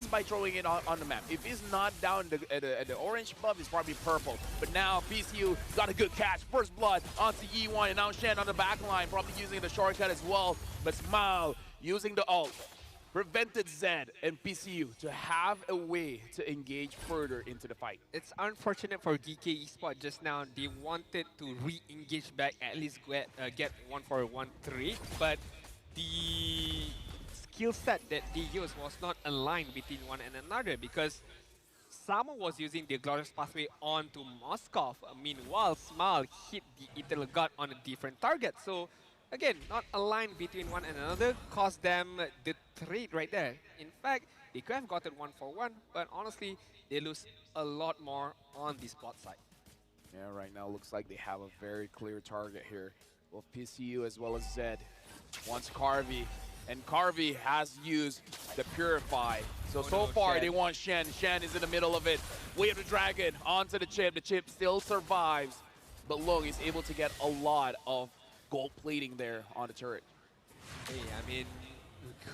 starts by throwing it on the map. If he's not down at the orange buff, it's probably purple. But now PCU got a good catch. First blood onto E1, and now Shen on the back line, probably using the shortcut as well. But Smile using the ult prevented Zed and PCU to have a way to engage further into the fight. It's unfortunate for GK Esports just now. They wanted to re-engage back, at least get 1-4-1-3, but the skill set that they used was not aligned between one and another because Samo was using the Glorious Pathway onto Moskov. Meanwhile, Smile hit the Eternal God on a different target. So again, not aligned between one and another, caused them the trade right there. In fact, they could have gotten 1-4-1, but honestly, they lose a lot more on the spot side. Yeah, right now looks like they have a very clear target here. Both PCU as well as Zed wants Carvey, and Carvey has used the Purify. So far Shen. they want Shen. Shen is in the middle of it. Wave the Dragon onto the chip. The chip still survives, but Lung is able to get a lot of gold plating there on the turret. Hey, I mean,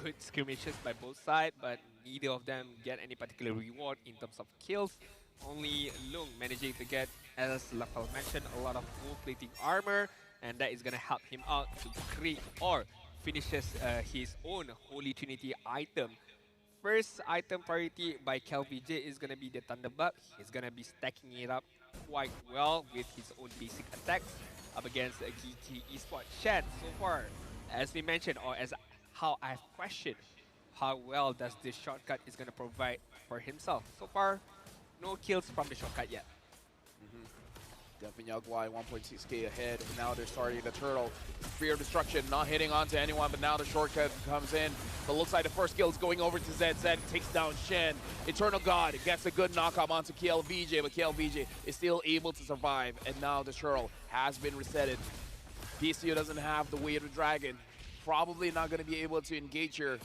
good skirmishes by both sides, but neither of them get any particular reward in terms of kills. Only Lung managing to get, as Lafal mentioned, a lot of gold plating armor, and that is going to help him out to create or finishes his own Holy Trinity item. First item priority by KelVJ is going to be the Thunderbuck. He's going to be stacking it up quite well with his own basic attacks up against GK Esports. Shen, so far, as we mentioned, or as how I've questioned, how well does this shortcut is going to provide for himself. So far, no kills from the shortcut yet. Definitely Yaguai 1.6k ahead. And now they're starting the turtle. Fear of destruction, not hitting onto anyone, but now the shortcut comes in. But looks like the first kill is going over to Zed. Zed takes down Shen. Eternal God gets a good knockup onto KLVJ, but KLVJ is still able to survive. And now the turtle has been resetted. PCU doesn't have the Way of the Dragon. Probably not going to be able to engage here.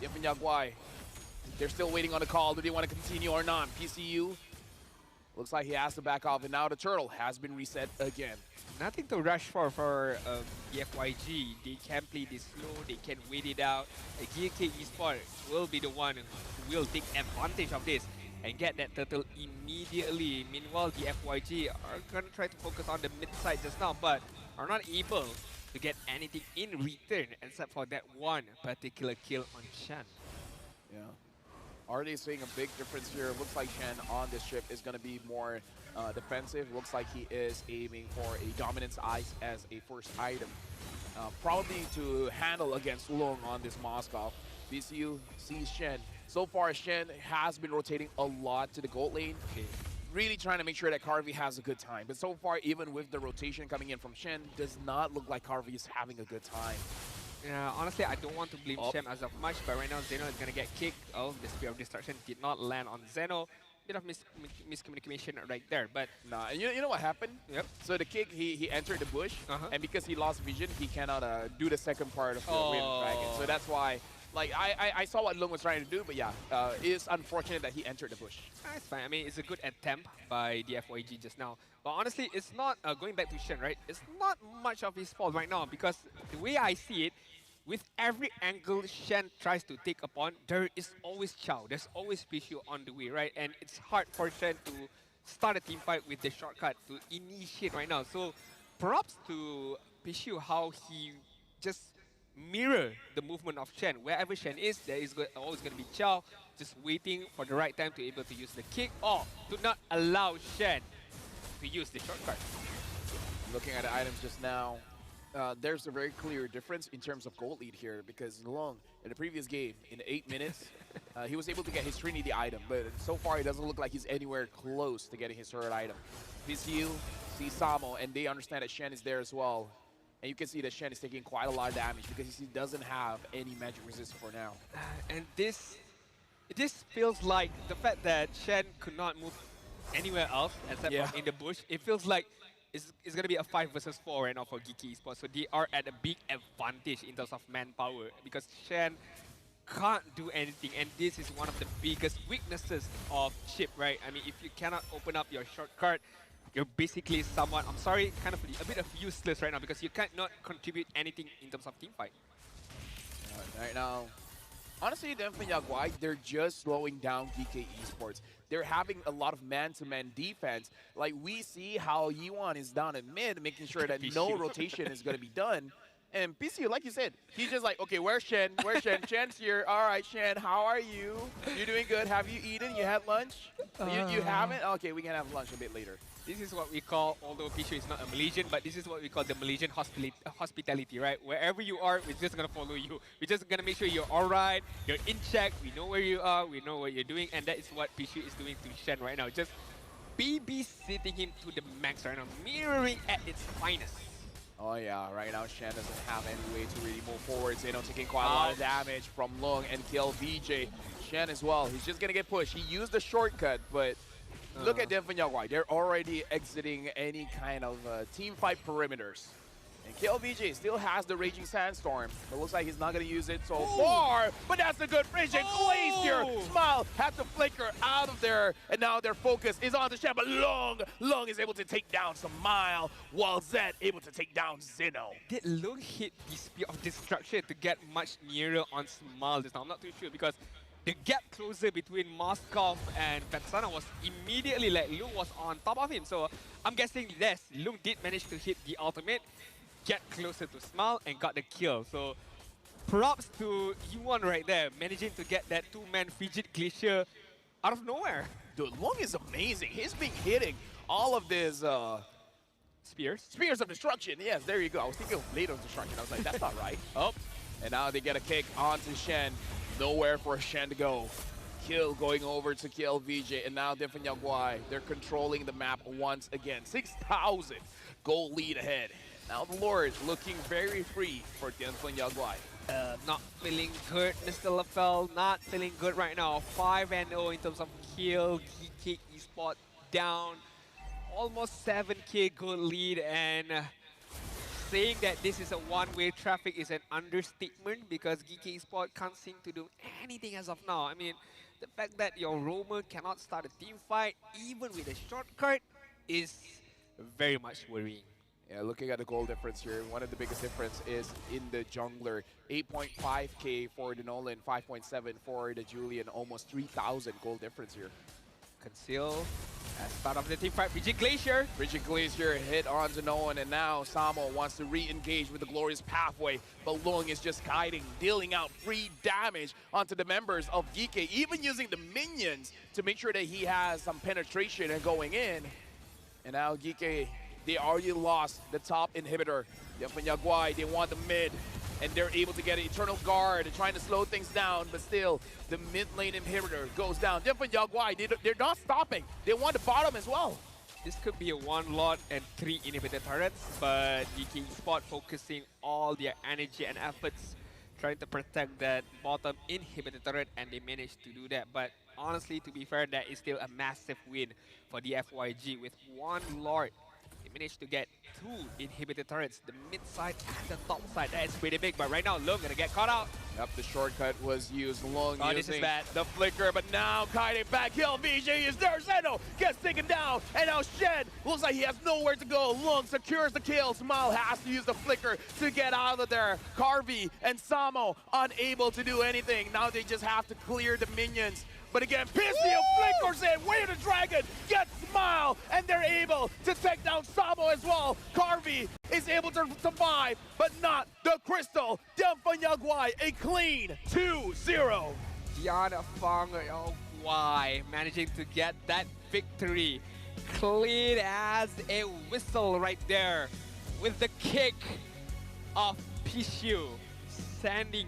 Definitely Yaguai. They're still waiting on the call. Do they want to continue or not? PCU looks like he has to back off, and now the turtle has been reset again. Nothing to rush for the FYG. They can play this slow, they can wait it out. GK Esports will be the one who will take advantage of this and get that turtle immediately. Meanwhile, the FYG are going to try to focus on the mid side just now, but are not able to get anything in return except for that one particular kill on Shen. Yeah. Already seeing a big difference here. Looks like Shen on this ship is going to be more defensive. Looks like he is aiming for a Dominance Ice as a first item. Probably to handle against Lung on this Moskov. PCU sees Shen. So far, Shen has been rotating a lot to the gold lane. Really trying to make sure that Carvey has a good time. But so far, even with the rotation coming in from Shen, does not look like Carvey is having a good time. Yeah, honestly, I don't want to blame Shem as of much, but right now Zeno is going to get kicked. Oh, the Spear of Destruction did not land on Zeno. Bit of miscommunication right there, but... Nah, and you know what happened? Yep. So the kick, he entered the bush, and because he lost vision, he cannot do the second part of the Wind Dragon. So that's why, like, I saw what Lung was trying to do, but yeah, it's unfortunate that he entered the bush. It's fine. I mean, it's a good attempt by the FYG just now. But honestly, it's not, going back to Shen, right? It's not much of his fault right now, because the way I see it, with every angle Shen tries to take upon, there is always Chow. There's always Pishu on the way, right? And it's hard for Shen to start a team fight with the shortcut to initiate right now. So props to Pishu, how he just mirror the movement of Shen. Wherever Shen is, there is always going to be Chow, just waiting for the right time to be able to use the kick or to not allow Shen to use the shortcut. Looking at the items just now, there's a very clear difference in terms of gold lead here because Lung, in the previous game, in 8 minutes, he was able to get his Trinity item, but so far it doesn't look like he's anywhere close to getting his third item. PCU sees Samo, and they understand that Shen is there as well. And you can see that Shen is taking quite a lot of damage because he doesn't have any magic resist for now. And this feels like the fact that Shen could not move anywhere else except for in the bush. It feels like it's going to be a 5 versus 4 right now for GK Esports. So they are at a big advantage in terms of manpower because Shen can't do anything. And this is one of the biggest weaknesses of Chip, right? I mean, if you cannot open up your shortcut, you're basically somewhat, I'm sorry, kind of a bit of useless right now because you cannot contribute anything in terms of team fight. Right now, Honestly, them from Yaguai, they're just slowing down GK Esports. They're having a lot of man-to-man defense. Like, we see how Yuan is down in mid, making sure that no rotation is going to be done. And PC, like you said, he's just like, okay, where's Shen? Where's Shen? Shen's here. All right, Shen, how are you? You doing good? Have you eaten? You had lunch? You haven't? Okay, we can have lunch a bit later. This is what we call, although Pishu is not a Malaysian, but this is what we call the Malaysian hospitality, right? Wherever you are, we're just gonna follow you. We're just gonna make sure you're alright, you're in check, we know where you are, we know what you're doing, and that is what Pishu is doing to Shen right now. Just babysitting him to the max right now, mirroring at its finest. Oh yeah, right now Shen doesn't have any way to really move forward. Zeno taking quite a lot of damage from Lung and kill VJ. Shen as well, he's just gonna get pushed. He used the shortcut, but look at them from Yaguai. They're already exiting any kind of team fight perimeters. And KLVJ still has the Raging Sandstorm. It looks like he's not going to use it so far, but that's a good Raging Glacier. Smile had to flicker out of there, and now their focus is on the Shen, but Lung is able to take down Smile, while Zed able to take down Zeno. Did Lung hit the speed of destruction to get much nearer on Smile this time? I'm not too sure because the gap closer between Moskov and Petsana was immediately like Lung was on top of him. So I'm guessing yes, Lung did manage to hit the ultimate, get closer to Smile and got the kill. So props to Yuan right there, managing to get that two-man Frigid Glacier out of nowhere. Dude, Lung is amazing. He's been hitting all of this Spears of Destruction. Yes, there you go. I was thinking of Blade of Destruction. I was like, that's not right. Oh, and now they get a kick onto Shen. Nowhere for Shen to go. Kill going over to kill VJ, and now Different Yaguai, they're controlling the map once again. 6,000 goal lead ahead. Now the Lord looking very free for Different Yaguai. Not feeling good, Mr. LaFell. Not feeling good right now. 5-0 in terms of kill. GK Esport down. Almost 7k goal lead, and saying that this is a one-way traffic is an understatement because GK Sport can't seem to do anything as of now. I mean, the fact that your roamer cannot start a team fight, even with a shortcut, is very much worrying. Yeah, looking at the goal difference here, one of the biggest difference is in the jungler. 8.5k for the Nolan, 5.7 for the Julian, almost 3,000 goal difference here. Conceal as part of the team fight. Frigid Glacier. Frigid Glacier hit onto no one, and now Samo wants to re-engage with the Glorious Pathway, but Lung is just guiding, dealing out free damage onto the members of GK, even using the minions to make sure that he has some penetration and going in. And now GK, they already lost the top inhibitor. From Yaguai, they want the mid, and they're able to get an Eternal Guard, trying to slow things down, but still, the mid lane inhibitor goes down. Different Yaguai, they're not stopping. They want the bottom as well. This could be a 1 lot and 3 inhibitor turrets, but GK Sport focusing all their energy and efforts trying to protect that bottom inhibitor turret, and they managed to do that. But honestly, to be fair, that is still a massive win for the FYG with 1 Lord. They managed to get 2 inhibitor turrets, the mid side and the top side. That is pretty big, but right now Lung gonna get caught out. Yep, the shortcut was used. Lung using this is bad. The flicker, but now kiting back. Kill VJ is there. Zeno gets taken down, and now Shen looks like he has nowhere to go. Lung secures the kill. Smile has to use the flicker to get out of there. Carvey and Samo unable to do anything. Now they just have to clear the minions. But again, Pissio flickers in, Way of the Dragon gets Smile, and they're able to take down Samo as well. Carvey is able to survive, but not the Crystal. Dempa Yaguai, a clean 2-0. Diana Fang, oh why, managing to get that victory. Clean as a whistle right there with the kick of Pishu, sending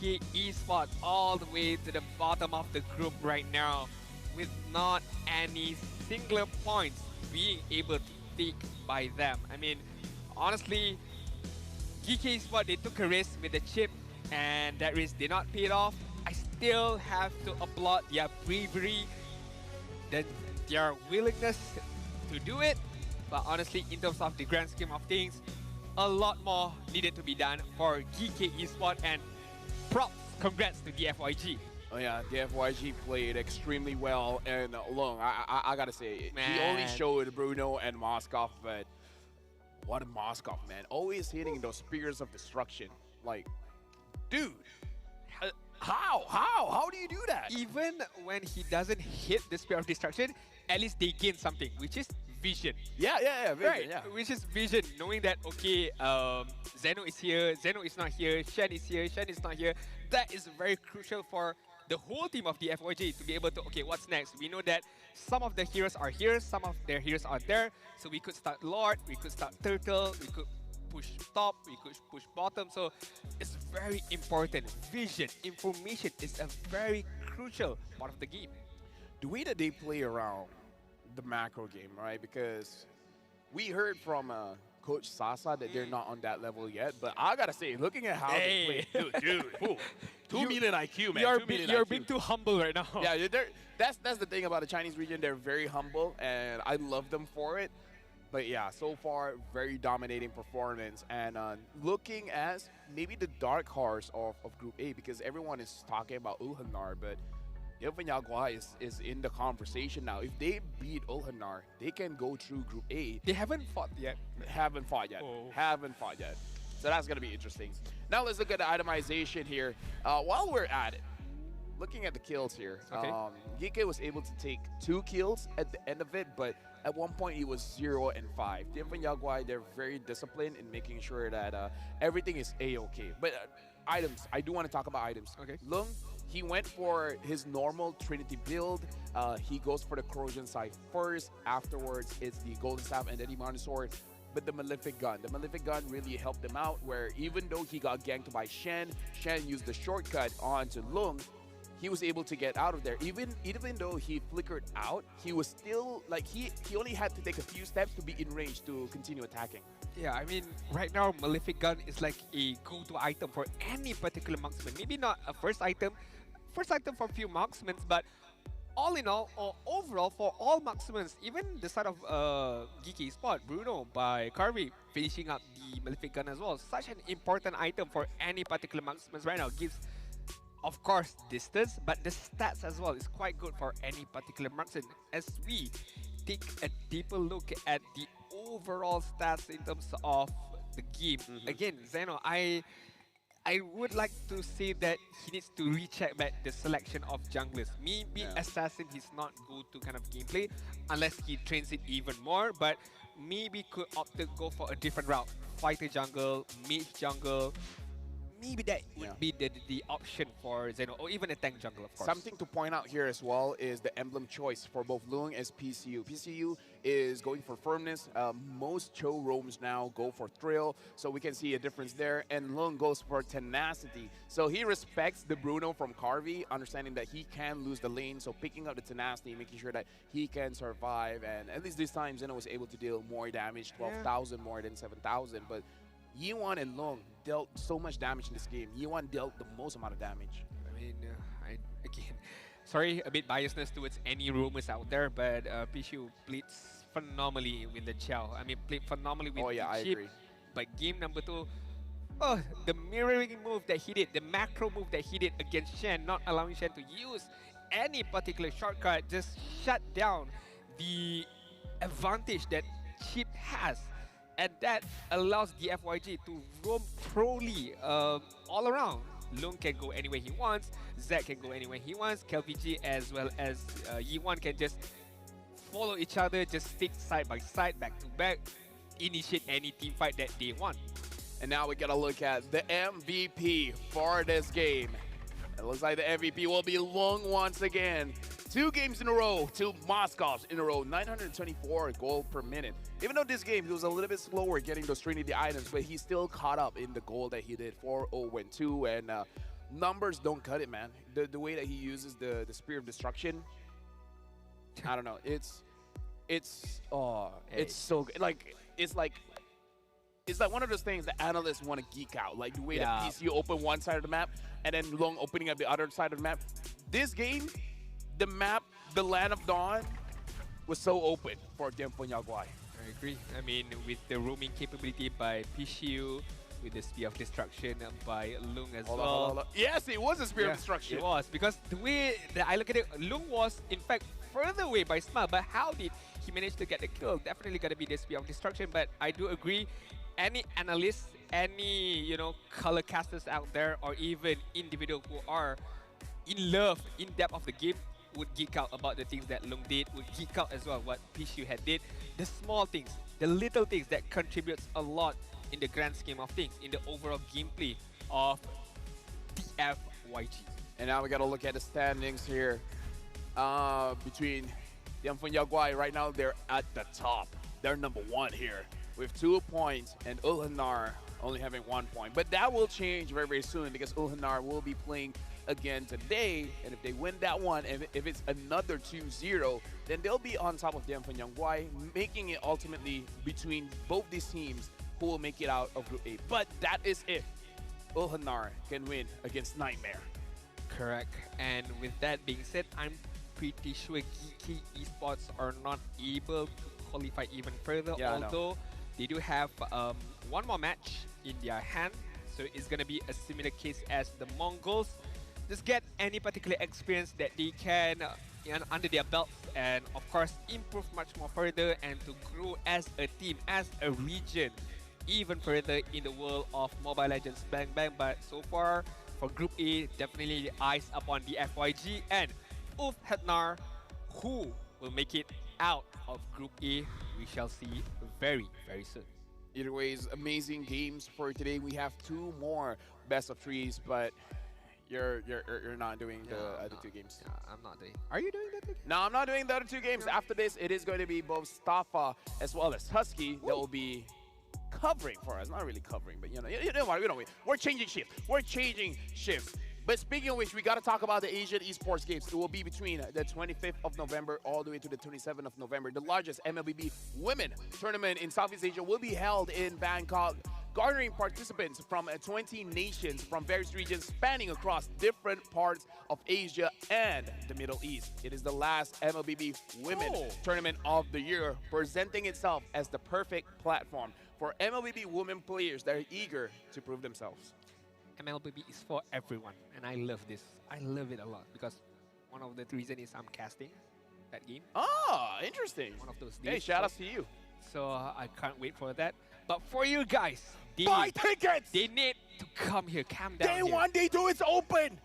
GK Esports all the way to the bottom of the group right now with not any singular points being able to take by them. I mean, honestly, GK Esports, they took a risk with the chip and that risk did not pay it off. I still have to applaud their bravery, their willingness to do it. But honestly, in terms of the grand scheme of things, a lot more needed to be done for GK Esports, and props, congrats to the FYG. Oh yeah, the FYG played extremely well, and Lung, I gotta say, Man. he only showed Bruno and Moskov, but what a Moskov, man. Always hitting those Spears of Destruction. Like, dude, How do you do that? Even when he doesn't hit the Spear of Destruction, at least they gain something, which is vision. Yeah, vision, Right, yeah. which is vision, knowing that, okay, Zeno is here, Zeno is not here, Shen is here, Shen is not here. That is very crucial for the whole team of the FYG to be able to, okay, what's next? We know that some of the heroes are here, some of their heroes are there, so we could start Lord, we could start Turtle, we could push top, we could push bottom, so it's very important. Vision, information is a very crucial part of the game. The way that they play around the macro game, right? Because we heard from Coach Sasa that they're not on that level yet, but I gotta say, looking at how they play, dude, ooh, 2 million IQ, man. You're being too humble right now. Yeah, that's the thing about the Chinese region. They're very humble, and I love them for it. But yeah, so far, very dominating performance. And looking as maybe the dark horse of Group A, because everyone is talking about Ulhanar, but Yagua is in the conversation now. If they beat Ulhanar, they can go through Group A. They haven't fought yet. Haven't fought yet. Oh. Haven't fought yet. So that's going to be interesting. Now let's look at the itemization here. While we're at it, looking at the kills here, Okay. Gike was able to take 2 kills at the end of it, but at one point he was 0 and 5. Yagua, they're very disciplined in making sure that everything is A-okay. But items, I do want to talk about items. Okay. Lung, he went for his normal Trinity build. He goes for the Corrosion side first. Afterwards, it's the Golden Staff and then the Demon Sword. But the Malefic Gun really helped him out, where even though he got ganked by Shen used the shortcut onto Lung, he was able to get out of there. Even though he flickered out, he was still, like, he only had to take a few steps to be in range to continue attacking. Yeah, I mean, right now, Malefic Gun is like a go-to item for any particular marksman. Maybe not a first item for few marksmen, but all in all, or overall for all marksmen, even the side of Geeky Spot, Bruno by Carvey finishing up the Malefic Gun as well. Such an important item for any particular marksman right now. Gives, of course, distance, but the stats as well is quite good for any particular marksman. As we take a deeper look at the overall stats in terms of the game. Again, Zeno, I would like to say that he needs to recheck back the selection of junglers. Maybe Assassin is not go-to kind of gameplay unless he trains it even more, but maybe could opt to go for a different route. Fighter jungle, mage jungle. Maybe that would be the option for Zeno, or even a tank jungle, of course. Something to point out here as well is the emblem choice for both Lung as PCU. PCU is going for firmness. Most Cho roams now go for thrill, so we can see a difference there. And Lung goes for tenacity. So he respects the Bruno from Carvey, understanding that he can lose the lane. So picking up the tenacity, making sure that he can survive. And at least this time, Zeno was able to deal more damage, 12,000 more than 7,000. But Yiwan and Long dealt so much damage in this game. Yiwan dealt the most amount of damage. I mean, again, sorry, a bit biasness towards any rumors out there, but Pichu played phenomenally with the Chow. I mean, played phenomenally with the I chip. agree. But game number 2, the mirroring move that he did, the macro move that he did against Shen, not allowing Shen to use any particular shortcut, just shut down the advantage that Chip has. And that allows the FYG to roam trolley all around. Lung can go anywhere he wants, Zach can go anywhere he wants, KLPG as well as Yiwan can just follow each other, just stick side by side, back to back, initiate any team fight that they want. And now we gotta look at the MVP for this game. It looks like the MVP will be Lung once again. 2 games in a row, 2 Moscovs in a row, 924 gold per minute. Even though this game, he was a little bit slower getting those Trinity items, but he still caught up in the goal that he did, 4-0-2, and numbers don't cut it, man. The way that he uses the Spear of Destruction, I don't know, it's so good. It's like one of those things that analysts want to geek out, like the way that PCU open one side of the map and then Long opening up the other side of the map. This game, the map, the Land of Dawn, was so open for Genpon Yaguai. I agree. I mean, with the roaming capability by Pishiu, with the Spear of Destruction by Lung as well. Hold on. Yes, it was a Spear of Destruction. It was, because the way that I look at it, Lung was, in fact, further away by Smile, but how did he managed to get the kill. Definitely gonna be the speed of destruction. But I do agree, any analysts, any color casters out there, or even individual who are in love, in depth of the game, would geek out about the things that Lung did, would geek out as well what Pishu had did. The small things, the little things that contributes a lot in the grand scheme of things, in the overall gameplay of TFYG. And now we got to look at the standings here between Dianfeng Yaguai. Right now, they're at the top. They're #1 here with 2 points, and Ulhanar only having 1 point. But that will change very, very soon because Ulhanar will be playing again today, and if they win that one, and if it's another 2-0, then they'll be on top of Dianfeng Yaguai, making it ultimately between both these teams who will make it out of Group A. But that is if Ulhanar can win against Nightmare. Correct. And with that being said, I'm pretty sure Geeky Esports are not able to qualify even further, although they do have one more match in their hand. So it's going to be a similar case as the Mongols. Just get any particular experience that they can under their belts, and of course improve much more further and to grow as a team, as a region, even further in the world of Mobile Legends Bang Bang. But so far for Group A, definitely the eyes upon the FYG and Ulhanar, who will make it out of Group A. We shall see very, very soon. Either ways, amazing games for today. We have 2 more best of 3s, but you're not doing the other 2 games. Yeah, I'm not doing. Are you doing that? No, I'm not doing the other 2 games. No. After this, it is going to be both Staffa as well as Husky that will be covering for us. Not really covering, but you know what? We're changing shifts. We're changing shifts. But speaking of which, we got to talk about the Asian Esports Games. It will be between the 25th of November all the way to the 27th of November. The largest MLBB women tournament in Southeast Asia will be held in Bangkok, garnering participants from 20 nations from various regions spanning across different parts of Asia and the Middle East. It is the last MLBB women tournament of the year, presenting itself as the perfect platform for MLBB women players that are eager to prove themselves. MLBB is for everyone, and I love this. I love it a lot because one of the reasons is I'm casting that game. Ah, interesting. One of those days. Hey, shout out to you. So I can't wait for that. But for you guys, buy tickets! They need to come here, come down Day here. 1, Day 2, it's open!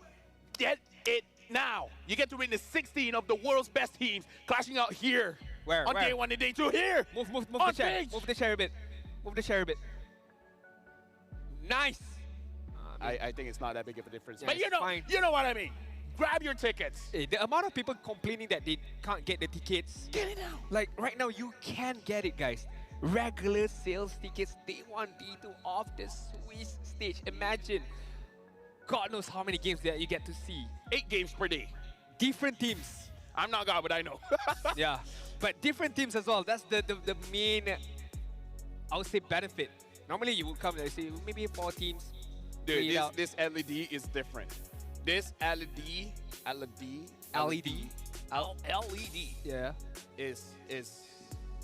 Get it now! You get to witness 16 of the world's best teams clashing out here. Where? On Day 1 and Day 2, here! Move on the chair. stage. Move the chair a bit. Move the chair a bit. Nice! I think it's not that big of a difference. Yeah, but you know what I mean. Grab your tickets. Hey, the amount of people complaining that they can't get the tickets. Get it now. Like right now, you can get it, guys. Regular sales tickets, Day 1, Day 2 of the Swiss stage. Imagine, God knows how many games that you get to see. 8 games per day. Different teams. I'm not God, but I know. Yeah, but different teams as well. That's the main, I would say, benefit. Normally you would come there, say maybe 4 teams. Dude, this LED is different. This LED, yeah, is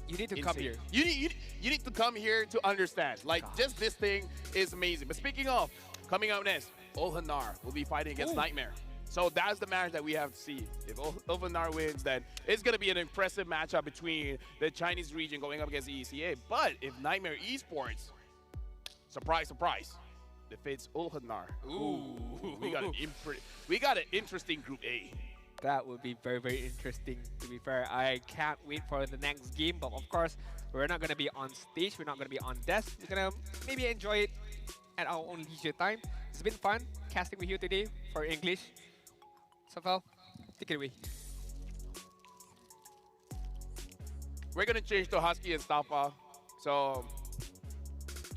you need to insane. come here. You need to come here to understand. Like, Gosh. just this thing is amazing. But speaking of, coming up next, Ulhanar will be fighting against Nightmare. So that's the match that we have to see. If Ulhanar wins, then it's going to be an impressive matchup between the Chinese region going up against the ECA. But if Nightmare Esports, surprise, surprise, defeats Ulhanar, Ooh. we got an interesting Group A. That would be very, very interesting, to be fair. I can't wait for the next game, but of course, we're not going to be on stage. We're not going to be on desk. We're going to maybe enjoy it at our own leisure time. It's been fun casting with you today for English. Safal, take it away. We're going to change to Husky and Staffa. So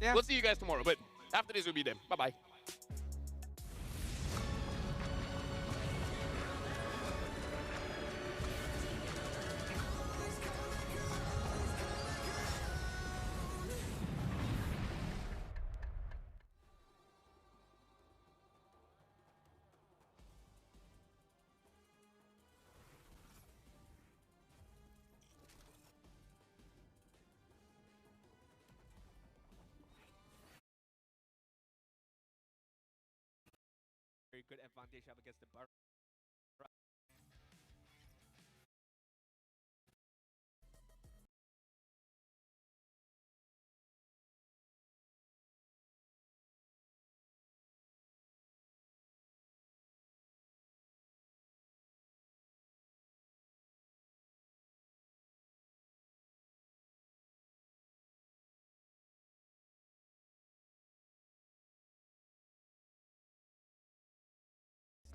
Yeah. we'll see you guys tomorrow. But after this, we'll be them. Bye-bye. Very good advantage up against the bar.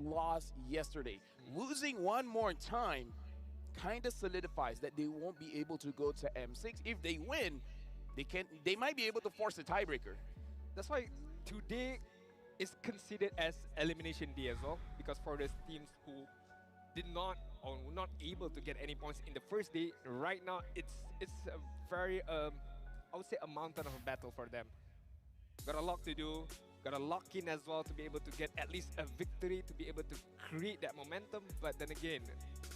lost yesterday. Losing one more time kind of solidifies that they won't be able to go to M6. If they win, they might be able to force a tiebreaker. That's why today is considered as elimination day as well, because for the teams who did not or were not able to get any points in the first day, right now it's a very I would say a mountain of a battle for them. Got a lot to do, got to lock in as well to be able to get at least a victory, to be able to create that momentum. But then again,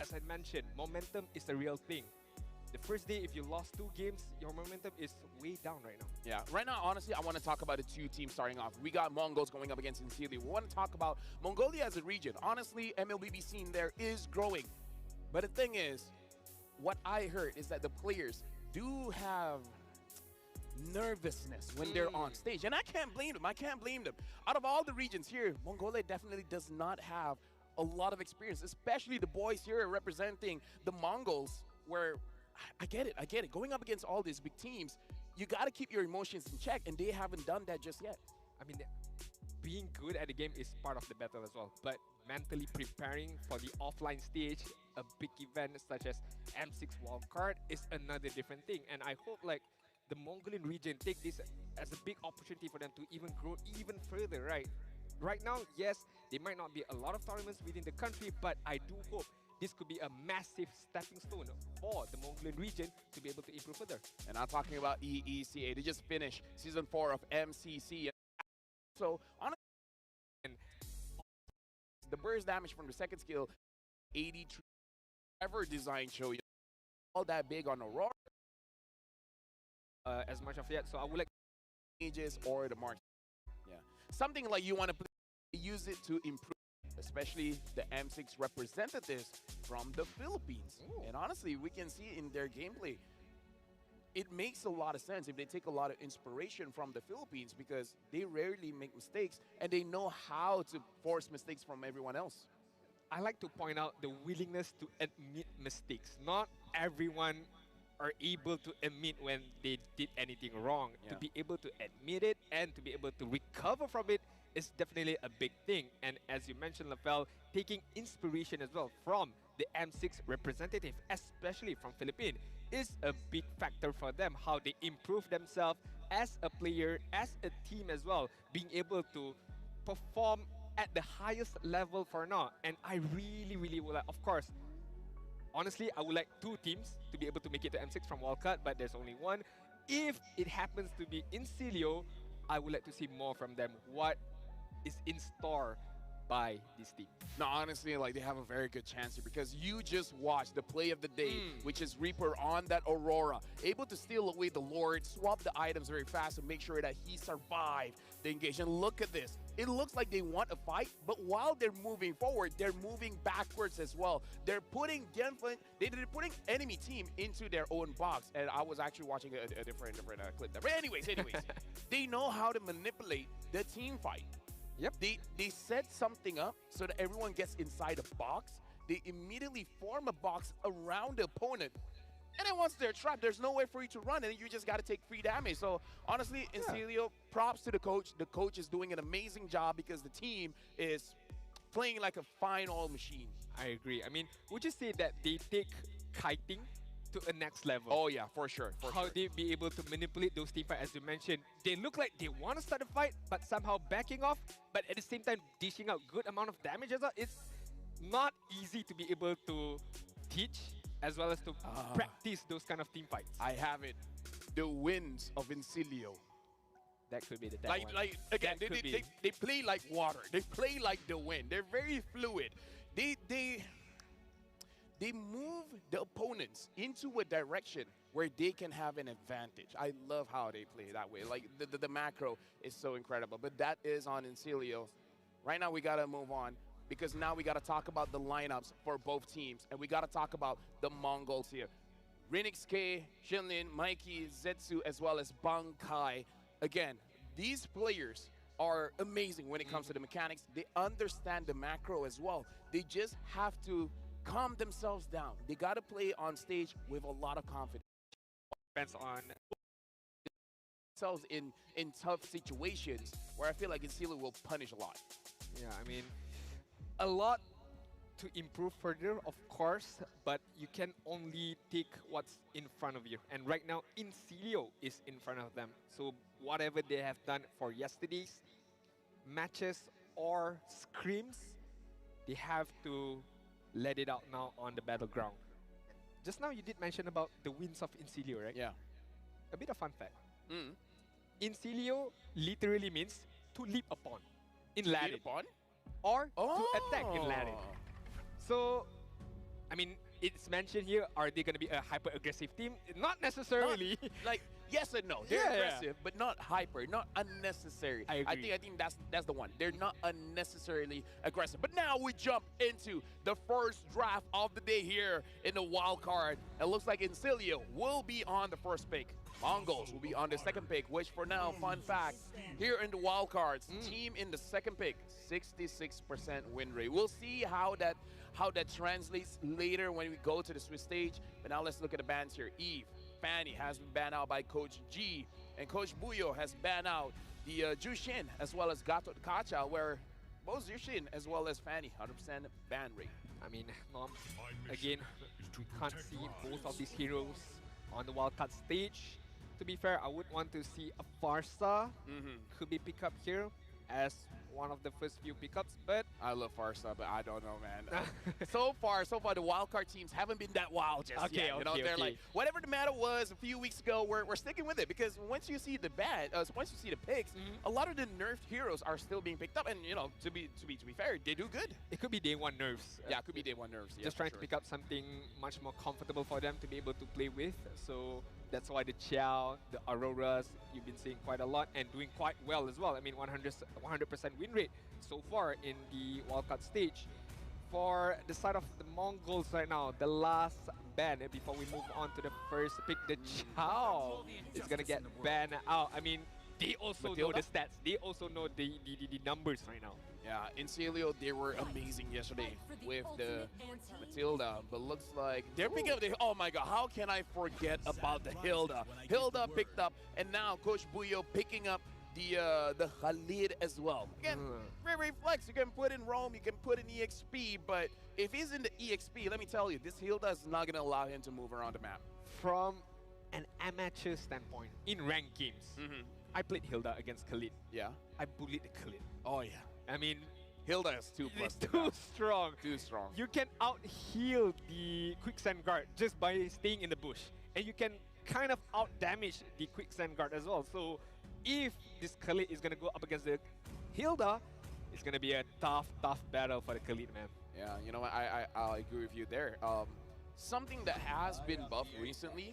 as I mentioned, momentum is a real thing. The first day, if you lost 2 games, your momentum is way down right now. Yeah, right now, honestly, I want to talk about the 2 teams starting off. We got Mongols going up against Insilia. We want to talk about Mongolia as a region. Honestly, MLBB scene there is growing. But the thing is, what I heard is that the players do have nervousness when they're on stage. And I can't blame them. I can't blame them. Out of all the regions here, Mongolia definitely does not have a lot of experience, especially the boys here representing the Mongols, where I get it. Going up against all these big teams, you got to keep your emotions in check, and they haven't done that just yet. I mean, being good at the game is part of the battle as well, but mentally preparing for the offline stage, a big event such as M6 wildcard, is another different thing. And I hope like the Mongolian region take this as a big opportunity for them to even grow even further, right? Right now, yes, there might not be a lot of tournaments within the country, but I do hope this could be a massive stepping stone for the Mongolian region to be able to improve further. And I'm talking about EECA. They just finished Season 4 of MCC. So, honestly, the burst damage from the second skill, 83 ever design show you all that big on Aurora. As much of yet, so I would like ages or the mark. Yeah, something like you want to use it to improve, especially the M6 representatives from the Philippines. Ooh. And honestly, we can see in their gameplay, it makes a lot of sense if they take a lot of inspiration from the Philippines, because they rarely make mistakes and they know how to force mistakes from everyone else. I like to point out the willingness to admit mistakes. Not everyone are able to admit when they did anything wrong. Yeah. To be able to admit it and to be able to recover from it is definitely a big thing. And as you mentioned, Lavelle, taking inspiration as well from the M6 representative, especially from Philippines, is a big factor for them. How they improve themselves as a player, as a team as well, being able to perform at the highest level for now. And I really, really would like, of course, honestly, I would like 2 teams to be able to make it to M6 from wildcard, but there's only one. If it happens to be Insilio, I would like to see more from them. What is in store by this team? No, honestly, like, they have a very good chance here, because you just watched the play of the day, which is Reaper on that Aurora, able to steal away the Lord, swap the items very fast and make sure that he survived the engagement. Look at this. It looks like they want a fight, but while they're moving forward, they're moving backwards as well. They're putting they're putting enemy team into their own box. And I was actually watching a different clip there. But anyways, they know how to manipulate the team fight. Yep. They set something up so that everyone gets inside a box. They immediately form a box around the opponent. And then once they're trapped, there's nowhere for you to run, and you just got to take free damage. So honestly, Insilio, props to the coach. The coach is doing an amazing job, because the team is playing like a fine oil machine. I agree. I mean, would you say that they take kiting to a next level? Oh yeah, for sure. How they be able to manipulate those team fights, as you mentioned. They look like they want to start a fight, but somehow backing off, but at the same time dishing out good amount of damage as well. It's not easy to be able to teach as well as to practice those kind of team fights. I have it. The winds of Insilio. That could be the Like again, they play like water. They play like the wind. They're very fluid. They move the opponents into a direction where they can have an advantage. I love how they play that way. Like the macro is so incredible. But that is on Insilio. Right now we gotta move on, because now we gotta talk about the lineups for both teams, and we gotta talk about the Mongols here. Rinix K, Shinlin, Mikey, Zetsu, as well as Bang Kai. Again, these players are amazing when it comes to the mechanics. They understand the macro as well. They just have to calm themselves down. They got to play on stage with a lot of confidence. Depends on themselves in tough situations where I feel like Insilio will punish a lot. Yeah, I mean, A lot to improve further, of course, but you can only take what's in front of you. And right now, Incilio is in front of them. So whatever they have done for yesterday's matches or scrims, they have to let it out now on the battleground. Just now you did mention about the wins of Incilio, right? Yeah. A bit of fun fact. Mm. Incilio literally means to leap upon in Lead Latin upon? or Oh. to attack in Latin. So, I mean, it's mentioned here, are they going to be a hyper-aggressive team? Not necessarily. Like, yes and no. They're Yeah, yeah. aggressive, but not hyper, not unnecessary. I agree. I think that's the one. They're not unnecessarily aggressive. But now we jump into the first draft of the day here in the wild card. It looks like Incilio will be on the first pick. Mongols will be on the second pick, which for now, fun fact, here in the wild cards, team in the second pick, 66% win rate. We'll see how that translates later when we go to the Swiss stage. But now let's look at the bans here. Eve, Fanny has been banned out by Coach G, and Coach Buyo has banned out the Jushin as well as Gato Kacha, where both Jushin as well as Fanny, 100% ban rate. I mean, again, we can't see both of these heroes on the wildcard stage. To be fair, I would want to see a Farsa could be picked up here as one of the first few pickups, but I love Farsa, but I don't know, man. so far, the wildcard teams haven't been that wild just yet. You know, they're like, whatever the matter was a few weeks ago, we're sticking with it, because once you see the once you see the picks, a lot of the nerfed heroes are still being picked up, and you know, to be fair, they do good. it could be day one nerfs. Yeah, it could be day one nerfs. Yeah, Just trying to pick up something much more comfortable for them to be able to play with. So that's why the Chow, the Auroras, you've been seeing quite a lot and doing quite well as well. I mean, 100% win rate so far in the wildcard stage. For the side of the Mongols right now, the last ban before we move on to the first pick, the Chow is going to get banned out. I mean, they also know the stats. They also know the numbers right now. Yeah, Incilio, they were amazing yesterday with the Matilda, but looks like they're picking up the, oh my god, how can I forget about the Hilda? Hilda picked up, and now Coach Buyo picking up the Khalid as well. Again, very flex. You can put in Rome, you can put in EXP, but if he's in the EXP, let me tell you, this Hilda is not going to allow him to move around the map. From an amateur standpoint, in ranked games, I played Hilda against Khalid. Yeah. I bullied the Khalid. Oh yeah. I mean, Hilda is 2+. it's too strong. Too strong. You can out-heal the Quicksand Guard just by staying in the bush. And you can kind of out-damage the Quicksand Guard as well. So if this Khalid is going to go up against the Hilda, it's going to be a tough battle for the Khalid, man. Yeah, you know what, I'll agree with you there. Something that has been buffed recently,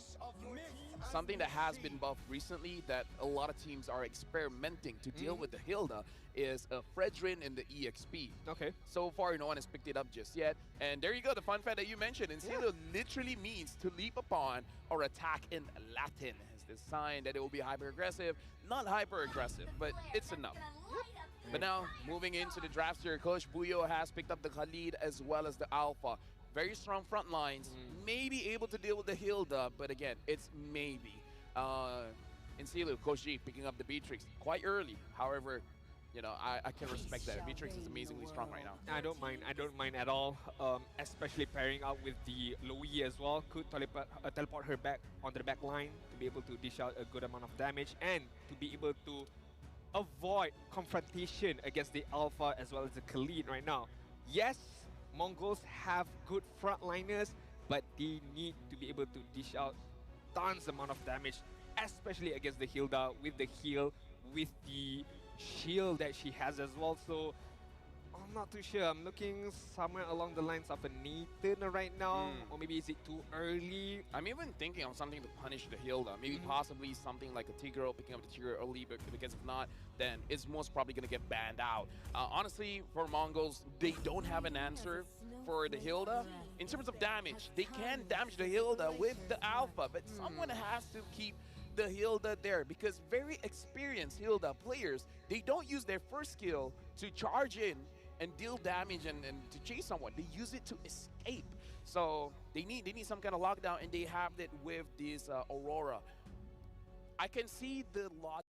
that a lot of teams are experimenting to deal with the Hilda is Fredrin in the EXP. Okay. So far, no one has picked it up just yet. And there you go, the fun fact that you mentioned. Incilio literally means to leap upon or attack in Latin. It's the sign that it will be hyper-aggressive. Not hyper-aggressive, but it's enough. But now, moving into the drafts here, Coach Buyo has picked up the Khalid as well as the Alpha. Very strong front lines, maybe able to deal with the Hilda, but again, it's maybe. Incilio, Coach G picking up the Beatrix quite early. However, you know, I can respect that. Beatrix is amazingly strong right now. I don't mind at all, especially pairing up with the Loui as well. Could teleport her back onto the back line to be able to dish out a good amount of damage and to be able to avoid confrontation against the Alpha as well as the Khalid right now. Yes, Mongols have good frontliners, but they need to be able to dish out tons amount of damage, especially against the Hilda with the heal, with the shield that she has as well. So I'm not too sure. I'm looking somewhere along the lines of a Nathan right now, or maybe is it too early? I'm even thinking of something to punish the Hilda. Maybe possibly something like a Tigro, picking up the Tigro early, because if not, then it's most probably going to get banned out. Honestly, for Mongols, they don't have an answer for the Hilda. In terms of damage, they can damage the Hilda with the Alpha, but someone has to keep the Hilda there, because very experienced Hilda players, they don't use their first skill to charge in and deal damage and to chase someone. They use it to escape. So they need some kind of lockdown, and they have it with this Aurora. I can see the logic.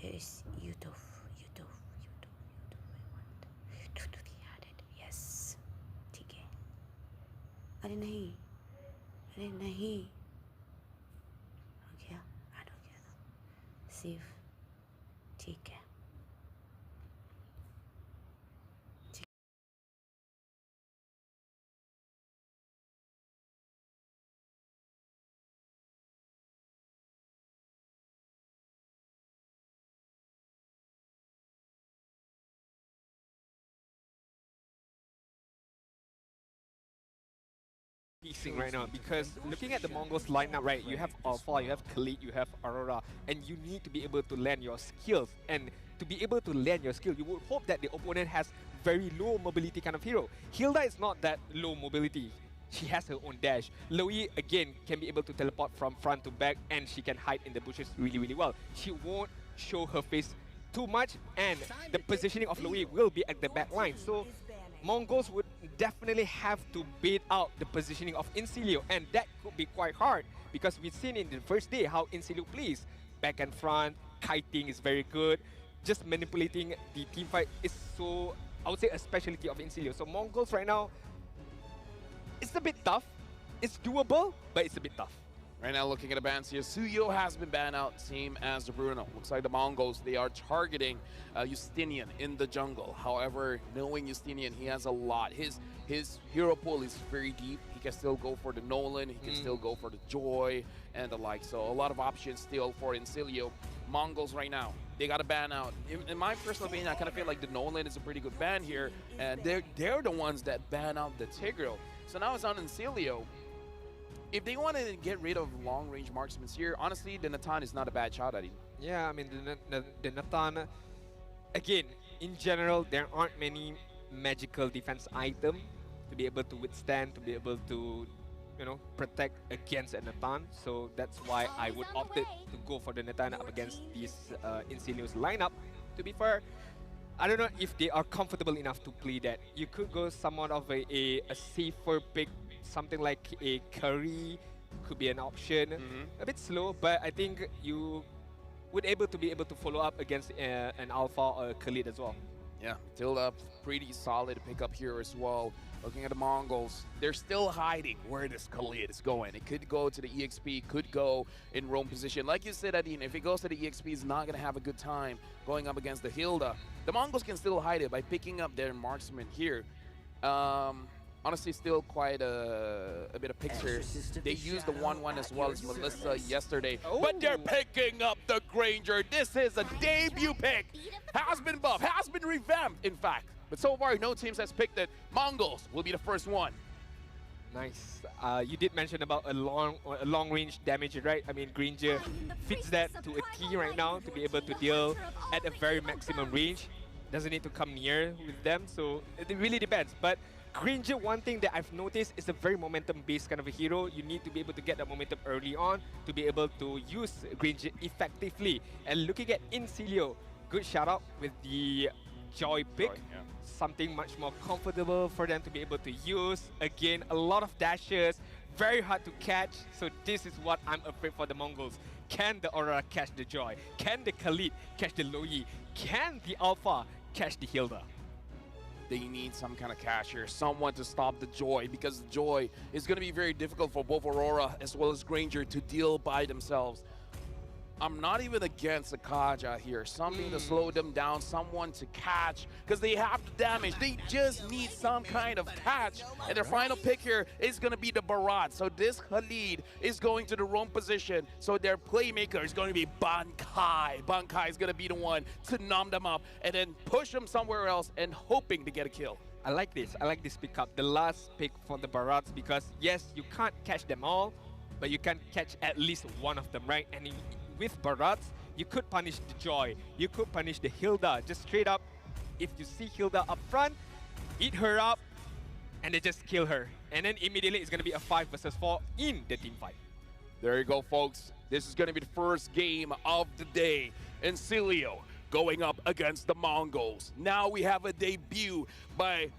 There is YouTube. Yes. ठीक है. अरे नहीं. अरे नहीं. हो गया. Add हो गया ना. सेव. ठीक है. Piecing right now, because looking at the Mongols lineup, right, you have Alpha, you have Khalid, you have Aurora, and you need to be able to land your skills. And to be able to land your skill, you would hope that the opponent has very low mobility kind of hero. Hilda is not that low mobility. She has her own dash. Loey, again, can be able to teleport from front to back, and she can hide in the bushes really, really well. She won't show her face too much, and the positioning of Loey will be at the back line. So Mongols would definitely have to bait out the positioning of Incilio, and that could be quite hard because we've seen in the first day how Incilio plays. Back and front, kiting is very good. Just manipulating the team fight is so, I would say, a specialty of Incilio. So Mongols right now, it's a bit tough. It's doable, but it's a bit tough. Right now, looking at the bans here, Suyo has been banned out, same as the Bruno. Looks like the Mongols, they are targeting Justinian in the jungle. However, knowing Justinian, he has a lot. His hero pool is very deep. He can still go for the Nolan, he can still go for the Joy, and the like. So a lot of options still for Incilio. Mongols right now, they got a ban out. In my personal opinion, I kind of feel like the Nolan is a pretty good ban here, and they're the ones that ban out the Tigreal. So now it's on Incilio. If they want to get rid of long-range marksmen here, honestly, the Natan is not a bad shot at him. Yeah, I mean, the Natan, again, in general, there aren't many magical defense items to be able to withstand, to be able to, you know, protect against a Natan. So that's why I would opt to go for the Natan up against this Incilio's lineup. To be fair, I don't know if they are comfortable enough to play that. You could go somewhat of a safer pick. Something like a Curry could be an option. A bit slow, but I think you would be able to follow up against an Alpha or a Khalid as well. Yeah, Tilda, pretty solid pickup here as well. Looking at the Mongols, they're still hiding where this Khalid is going. It could go to the EXP, could go in roam position. Like you said, Adine, if it goes to the EXP, he's not going to have a good time going up against the Hilda. The Mongols can still hide it by picking up their marksman here. Honestly, still quite a bit of picture. They used the 1-1 as well as Melissa yesterday. But they're picking up the Granger. This is a debut pick. Has been buffed, has been revamped, in fact. But so far, no teams has picked it. Mongols will be the first one. Nice. You did mention about a long range damage, right? I mean, Granger fits that to a T right now to be able to deal at a very maximum range. Doesn't need to come near with them, so it really depends. But Granger, one thing that I've noticed, is a very momentum-based kind of a hero. You need to be able to get that momentum early on to be able to use Granger effectively. And looking at Incilio, good shout out with the Joy pick. Yeah. Something much more comfortable for them to be able to use. Again, a lot of dashes, very hard to catch. So this is what I'm afraid for the Mongols. Can the Aurora catch the Joy? Can the Khalid catch the Loyi? Can the Alpha catch the Hilda? They need some kind of catcher, someone to stop the Joy, because the Joy is going to be very difficult for both Aurora as well as Granger to deal by themselves. I'm not even against the Kaja here. Something to slow them down, someone to catch, because they have the damage. They just need some kind of catch. And their final pick here is going to be the Barat. So this Khalid is going to the wrong position. So their playmaker is going to be Bankai. Bankai is going to be the one to numb them up and then push them somewhere else and hoping to get a kill. I like this. I like this pickup. The last pick for the Barats, because yes, you can't catch them all, but you can catch at least one of them, right? And with Barats, you could punish the Joy, you could punish the Hilda, just straight up. If you see Hilda up front, eat her up, and then just kill her. And then immediately it's going to be a 5 versus 4 in the team fight. There you go, folks. This is going to be the first game of the day. Incilio going up against the Mongols. Now we have a debut by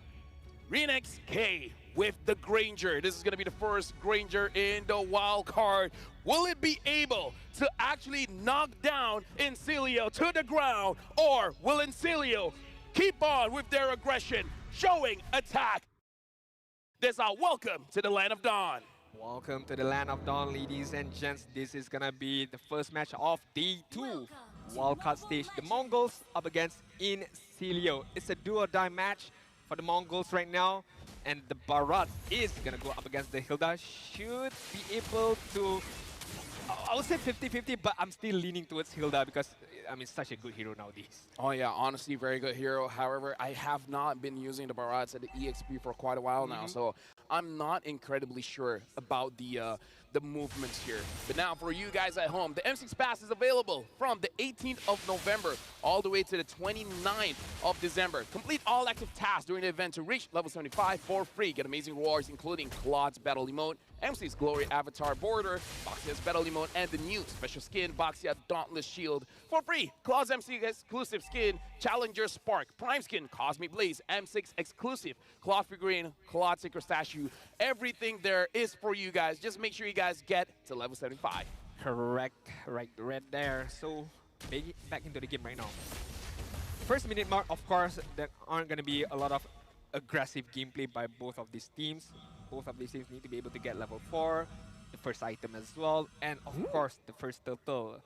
Renix K with the Granger. This is going to be the first Granger in the wild card. Will it be able to actually knock down Incilio to the ground, or will Incilio keep on with their aggression, showing attack? This welcome to the Land of Dawn. Welcome to the Land of Dawn, ladies and gents. This is gonna be the first match of Day 2 wildcard stage. The Mongols up against Incilio. It's a do-or-die match for the Mongols right now, and the Barat is gonna go up against the Hilda. Should be able to, I would say 50-50, but I'm still leaning towards Hilda because I mean, such a good hero nowadays. Oh yeah, honestly, very good hero. However, I have not been using the Barats at the EXP for quite a while now, so I'm not incredibly sure about the movements here. But now for you guys at home, the M6 Pass is available from the 18th of November all the way to the 29th of December. Complete all active tasks during the event to reach level 75 for free. Get amazing rewards including Claude's Battle Emote, MC's Glory Avatar Border, Boxia's Battle Emote, and the new special skin Boxia Dauntless Shield for free. Claude's MC exclusive skin, Challenger Spark, Prime Skin, Cosmic Blaze, M6 exclusive, Claude figurine, Claude Sacred Statue. Everything there is for you guys. Just make sure you guys get to level 75. Correct, right there. So, back into the game right now. First minute mark, of course, there aren't going to be a lot of aggressive gameplay by both of these teams. Both of these teams need to be able to get level 4, the first item as well, and of course, the first turtle.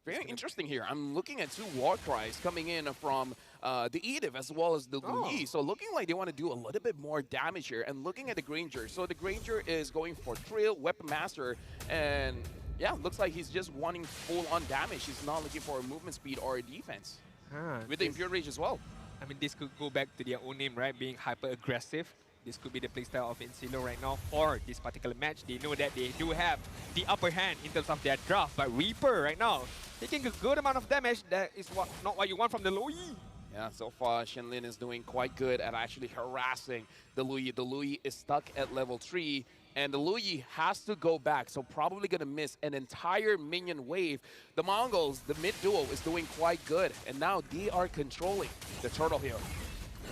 Very interesting here. I'm looking at two war cries coming in from the Edith as well as the Louis. So looking like they want to do a little bit more damage here. And looking at the Granger. So the Granger is going for Thrill, Weapon Master, and yeah, looks like he's just wanting full-on damage. He's not looking for a movement speed or a defense. With the Impure Rage as well. I mean, this could go back to their own name, right? Being hyper-aggressive. This could be the playstyle of Incilio right now for this particular match. They know that they do have the upper hand in terms of their draft, but Reaper right now taking a good amount of damage. That is not what you want from the Louis. Yeah, so far Shenlin is doing quite good at actually harassing the Louis. The Louis is stuck at level 3, and the Louis has to go back, so probably going to miss an entire minion wave. The Mongols, the mid duo, is doing quite good, and now they are controlling the turtle here.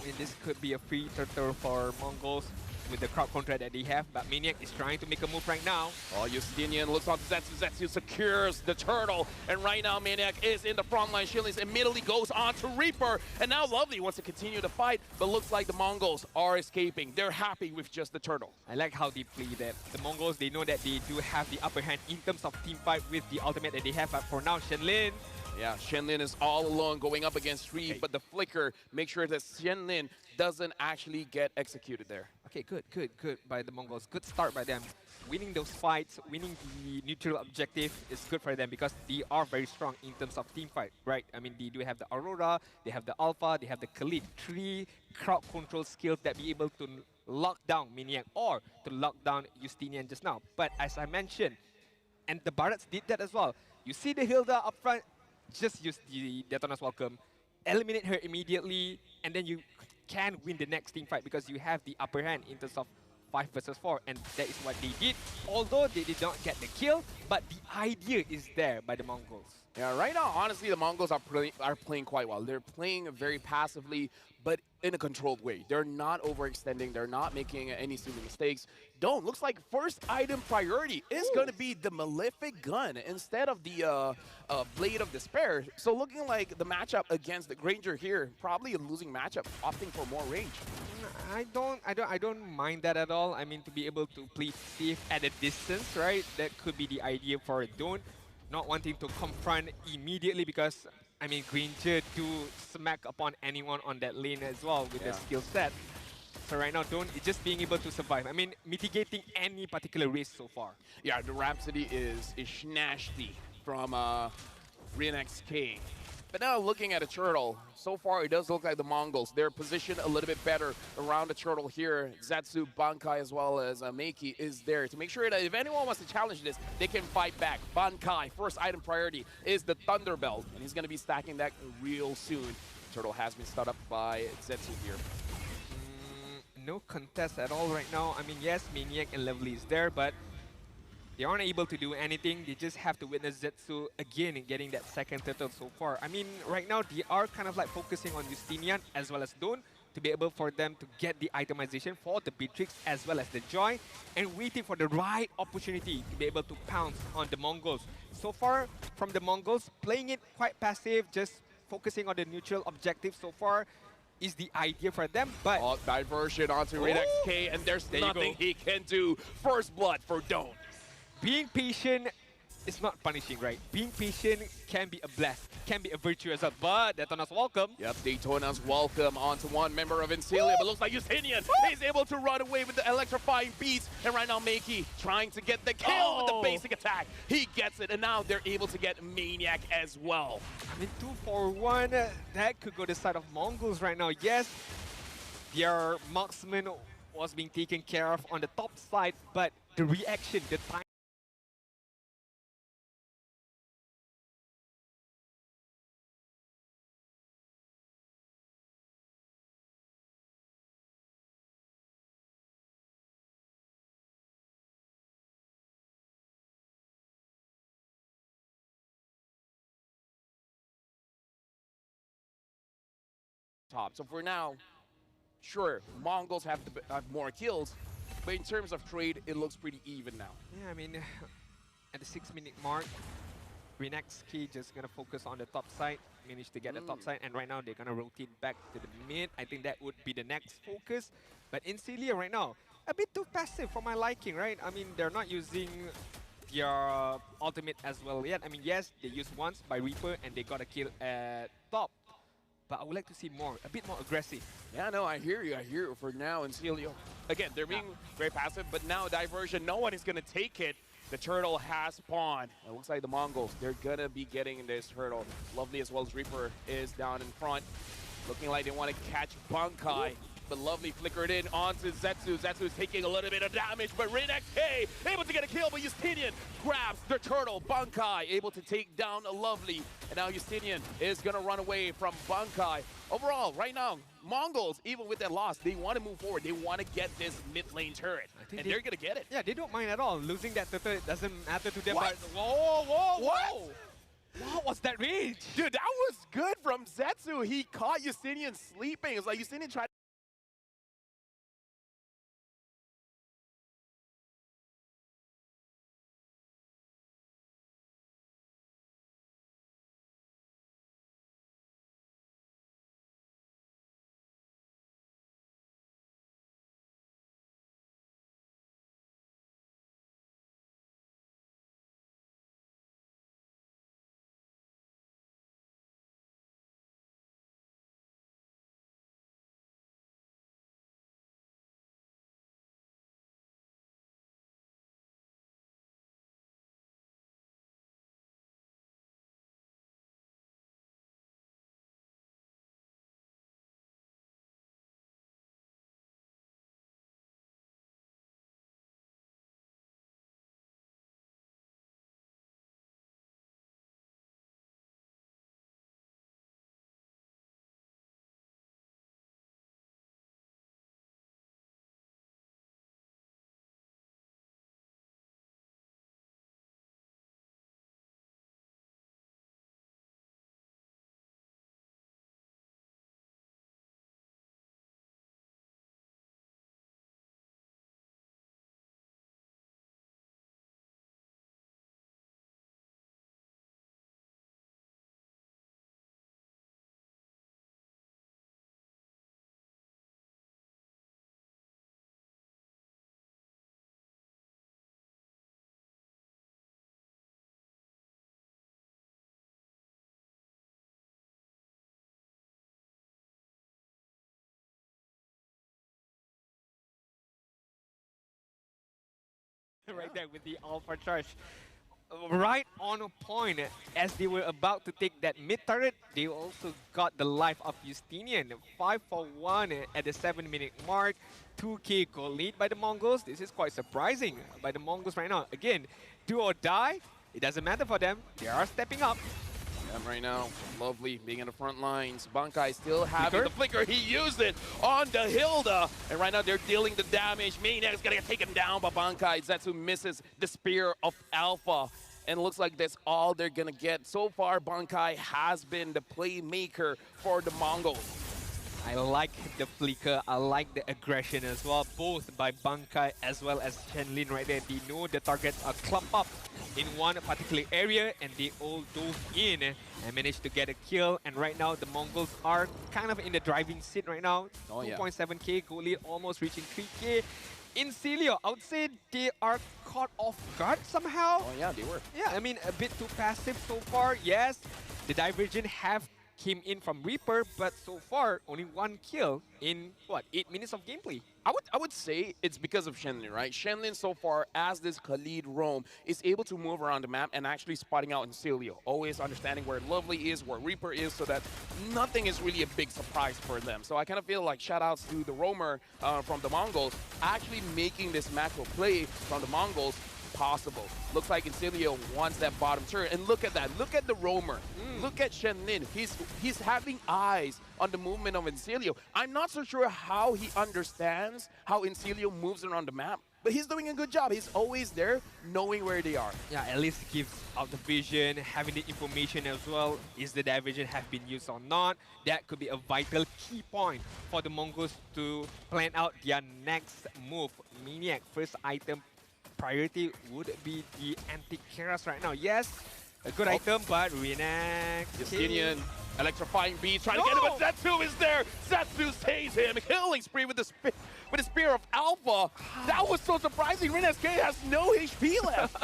I mean, this could be a free turtle for Mongols with the crowd control that they have, but Maniac is trying to make a move right now. Oh, Justinian looks on Zetsu. Zetsu secures the turtle, and right now Maniac is in the front line. Shillings immediately goes on to Reaper, and now Lovely wants to continue the fight, but looks like the Mongols are escaping. They're happy with just the turtle. I like how they play that. The Mongols, they know that they do have the upper hand in terms of team fight with the ultimate that they have, but for now, Shenlin. Yeah, Shenlin is all alone going up against Tree, but the flicker makes sure that Shenlin doesn't actually get executed there. Okay, good by the Mongols. Good start by them. Winning those fights, winning the neutral objective is good for them because they are very strong in terms of team fight, right? I mean, they do have the Aurora, they have the Alpha, they have the Khalid. 3 crowd control skills that be able to lock down Maniac or to lock down Justinian just now. But as I mentioned, and the Barats did that as well. You see the Hilda up front, just use the Detona's Welcome, eliminate her immediately, and then you can win the next team fight because you have the upper hand in terms of 5 versus 4, and that is what they did. Although they did not get the kill, but the idea is there by the Mongols. Yeah, right now, honestly, the Mongols are playing quite well. They're playing very passively, but in a controlled way. They're not overextending. They're not making any silly mistakes. Looks like first item priority is going to be the Malefic Gun instead of the Blade of Despair. So looking like the matchup against the Granger here, probably a losing matchup, opting for more range. I don't mind that at all. I mean, to be able to play safe at a distance, right? That could be the idea for Don't. Not wanting to confront immediately because, I mean, Granger do smack upon anyone on that lane as well with the skill set. So right now, Don't is just being able to survive. I mean, mitigating any particular risk so far. Yeah, the Rhapsody is nasty from Renix K. But now looking at a turtle, so far it does look like the Mongols. They're positioned a little bit better around the turtle here. Zetsu, Bankai, as well as Meiki is there to make sure that if anyone wants to challenge this, they can fight back. Bankai, first item priority, is the Thunderbelt, and he's going to be stacking that real soon. Turtle has been stood up by Zetsu here. No contest at all right now. I mean, yes, Maniac and Lovely is there, but They aren't able to do anything. They just have to witness Zetsu again in getting that second turtle so far. I mean, right now they are kind of like focusing on Justinian as well as Dawn to be able for them to get the itemization for the Beatrix as well as the Joy, and waiting for the right opportunity to be able to pounce on the Mongols. So far from the Mongols, playing it quite passive, just focusing on the neutral objective so far is the idea for them, but... Oh, diversion onto Red XK, and there's nothing he can do. First blood for Dawn. Being patient is not punishing, right? Being patient can be a bless, can be a virtue as well, but Daytona's welcome. Yep, Daytona's welcome onto one member of Incilia, but looks like Justinian is able to run away with the electrifying beats, and right now Makey trying to get the kill with the basic attack. He gets it, and now they're able to get Maniac as well. I mean, 2 for 1, that could go the side of Mongols right now. Yes, their marksman was being taken care of on the top side, but the reaction, the time. Top. So for now, sure, Mongols have more kills, but in terms of trade, it looks pretty even now. Yeah, I mean, at the 6-minute mark, Renexki just gonna focus on the top side, manage to get the top side, and right now they're gonna rotate back to the mid. I think that would be the next focus. But Incilia right now, a bit too passive for my liking, right? I mean, they're not using their ultimate as well yet. I mean, yes, they used once by Reaper and they got a kill at top. But I would like to see more, a bit more aggressive. Yeah, no, I hear you. I hear you. For now, Incilia, again, they're being very passive, but now diversion, no one is going to take it. The turtle has spawned. It looks like the Mongols, they're going to be getting this turtle. Lovely as well as Reaper is down in front. Looking like they want to catch Bankai. But Lovely flickered in onto Zetsu. Zetsu is taking a little bit of damage, but RinXK able to get a kill, but Justinian grabs the turtle. Bankai able to take down Lovely. And now Justinian is going to run away from Bankai. Overall, right now, Mongols, even with their loss, they want to move forward. They want to get this mid lane turret, and they're going to get it. Yeah, they don't mind at all. Losing that turtle, it doesn't matter to them. What? But whoa, whoa, What? whoa! What was that rage? Dude, that was good from Zetsu. He caught Justinian sleeping. It's like Justinian tried. Right there with the alpha charge. Right on point. As they were about to take that mid turret, they also got the life of Justinian. 5 for 1 at the 7-minute mark. 2K goal lead by the Mongols. This is quite surprising by the Mongols right now. Again, do or die, it doesn't matter for them. They are stepping up. And right now, Lovely being in the front lines. Bankai still having Flicker? the flicker. He used it on the Hilda. And right now they're dealing the damage. Maniac's gonna get taken down by Bankai. Zetsu misses the Spear of Alpha. And it looks like that's all they're gonna get. So far, Bankai has been the playmaker for the Mongols. I like the flicker, I like the aggression as well, both by Bankai as well as Shenlin right there. They know the targets are clumped up in one particular area and they all dove in and managed to get a kill. And right now the Mongols are kind of in the driving seat right now. Oh, yeah. 2.7k goal lead, almost reaching 3k. In Celio, I would say they are caught off guard somehow. Oh yeah, they were. Yeah, I mean, a bit too passive so far. Yes, the Divergent have came in from Reaper, but so far, only 1 kill in, what, 8 minutes of gameplay? I would say it's because of Shenlin, right? Shenlin so far, as this Khalid roam, is able to move around the map and actually spotting out in Celio. Always understanding where Lovely is, where Reaper is, so that nothing is really a big surprise for them. So I kind of feel like shoutouts to the roamer from the Mongols, actually making this macro play from the Mongols possible. Looks like Incilio wants that bottom turn. And look at that. Look at the roamer. Look at Shenlin. He's having eyes on the movement of Incilio. I'm not so sure how he understands how Incilio moves around the map, but he's doing a good job. He's always there, knowing where they are. Yeah, at least gives out the vision, having the information as well. Is the diversion have been used or not? That could be a vital key point for the Mongols to plan out their next move. Maniac, first item priority would be the anti-Keras right now. Yes, a good item, but Renax. Justinian, electrifying beat, trying to get him, but Zetsu is there. Zetsu saves him. Killing spree with the Spear of Alpha. That was so surprising. Renax K has no HP left.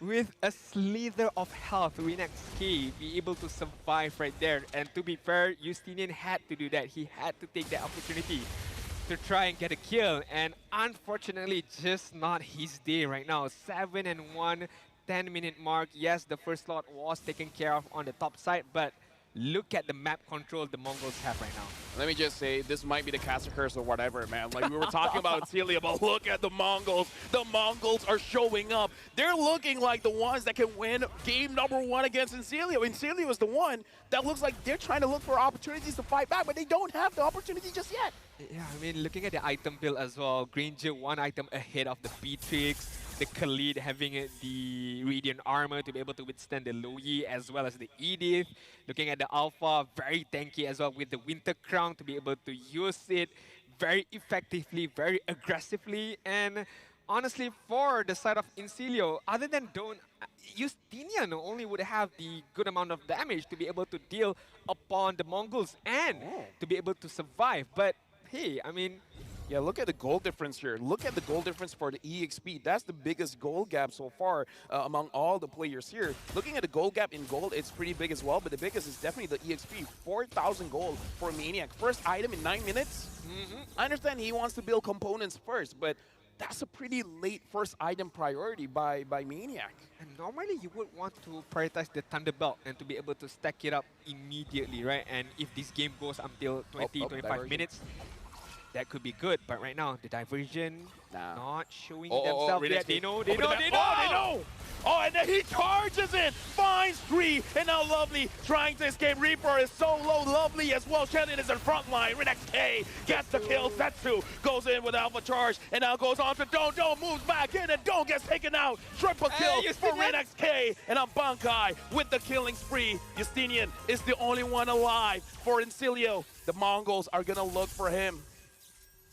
With a slither of health, Renax K be able to survive right there. And to be fair, Justinian had to do that. He had to take that opportunity to try and get a kill, and unfortunately just not his day right now. 7-1, 10-minute mark. Yes, the first slot was taken care of on the top side, but look at the map control the Mongols have right now. Let me just say, this might be the caster curse or whatever, man. Like we were talking about Celia, but look at the Mongols. The Mongols are showing up. They're looking like the ones that can win game number 1 against Incilio. Incilio is the one that looks like they're trying to look for opportunities to fight back, but they don't have the opportunity just yet. Yeah, I mean, looking at the item build as well, Granger 1 item ahead of the Beatrix, the Khalid having the Radiant armor to be able to withstand the Loyi as well as the Edith. Looking at the Alpha, very tanky as well with the Winter Crown to be able to use it very effectively, very aggressively. And honestly, for the side of Incilio, other than Justinian only would have the good amount of damage to be able to deal upon the Mongols and to be able to survive. But hey, I mean, yeah, look at the goal difference here. Look at the goal difference for the EXP. That's the biggest goal gap so far among all the players here. Looking at the goal gap in gold, it's pretty big as well, but the biggest is definitely the EXP. 4,000 gold for Maniac. First item in 9 minutes. I understand he wants to build components first, but that's a pretty late first item priority by Maniac. And normally you would want to prioritize the Thunderbolt and to be able to stack it up immediately, right? And if this game goes until 20-25 minutes, that could be good. But right now, the Diversion not showing themselves yet. They know. Oh, and then he charges it, finds 3, and now Lovely trying to escape. Reaper is so low. Lovely as well. Shannon is in front line. Renax K gets the kill. Zetsu goes in with Alpha Charge, and now goes on to Don't moves back in, and Don't gets taken out. Triple kill for Renax K, and now Bankai with the killing spree. Justinian is the only one alive for Incilio. The Mongols are gonna look for him.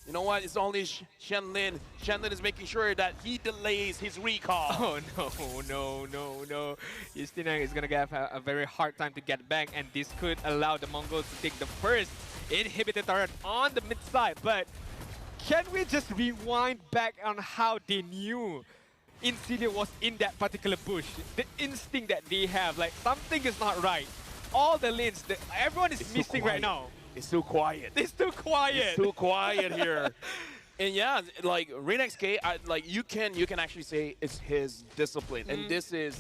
You know what? It's only Shenlin. Shenlin is making sure that he delays his recall. Oh, no. Justinian is going to have a very hard time to get back, and this could allow the Mongols to take the first inhibited turret on the mid side. But can we just rewind back on how they knew Incilio was in that particular bush? The instinct that they have, like something is not right. All the lanes, everyone is missing right now. It's too quiet. It's too quiet. It's too quiet here. And yeah, like Renax K, like you can actually say it's his discipline. And this is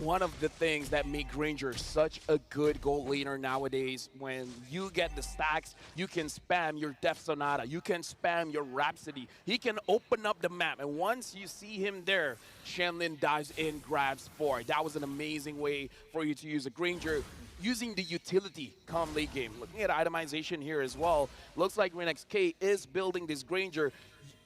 one of the things that make Granger such a good gold laner nowadays. When you get the stacks, you can spam your Death Sonata, you can spam your Rhapsody. He can open up the map, and once you see him there, Shenlin dives in, grabs 4. That was an amazing way for you to use a Granger, using the utility come late game. Looking at itemization here as well, looks like RenXK is building this Granger,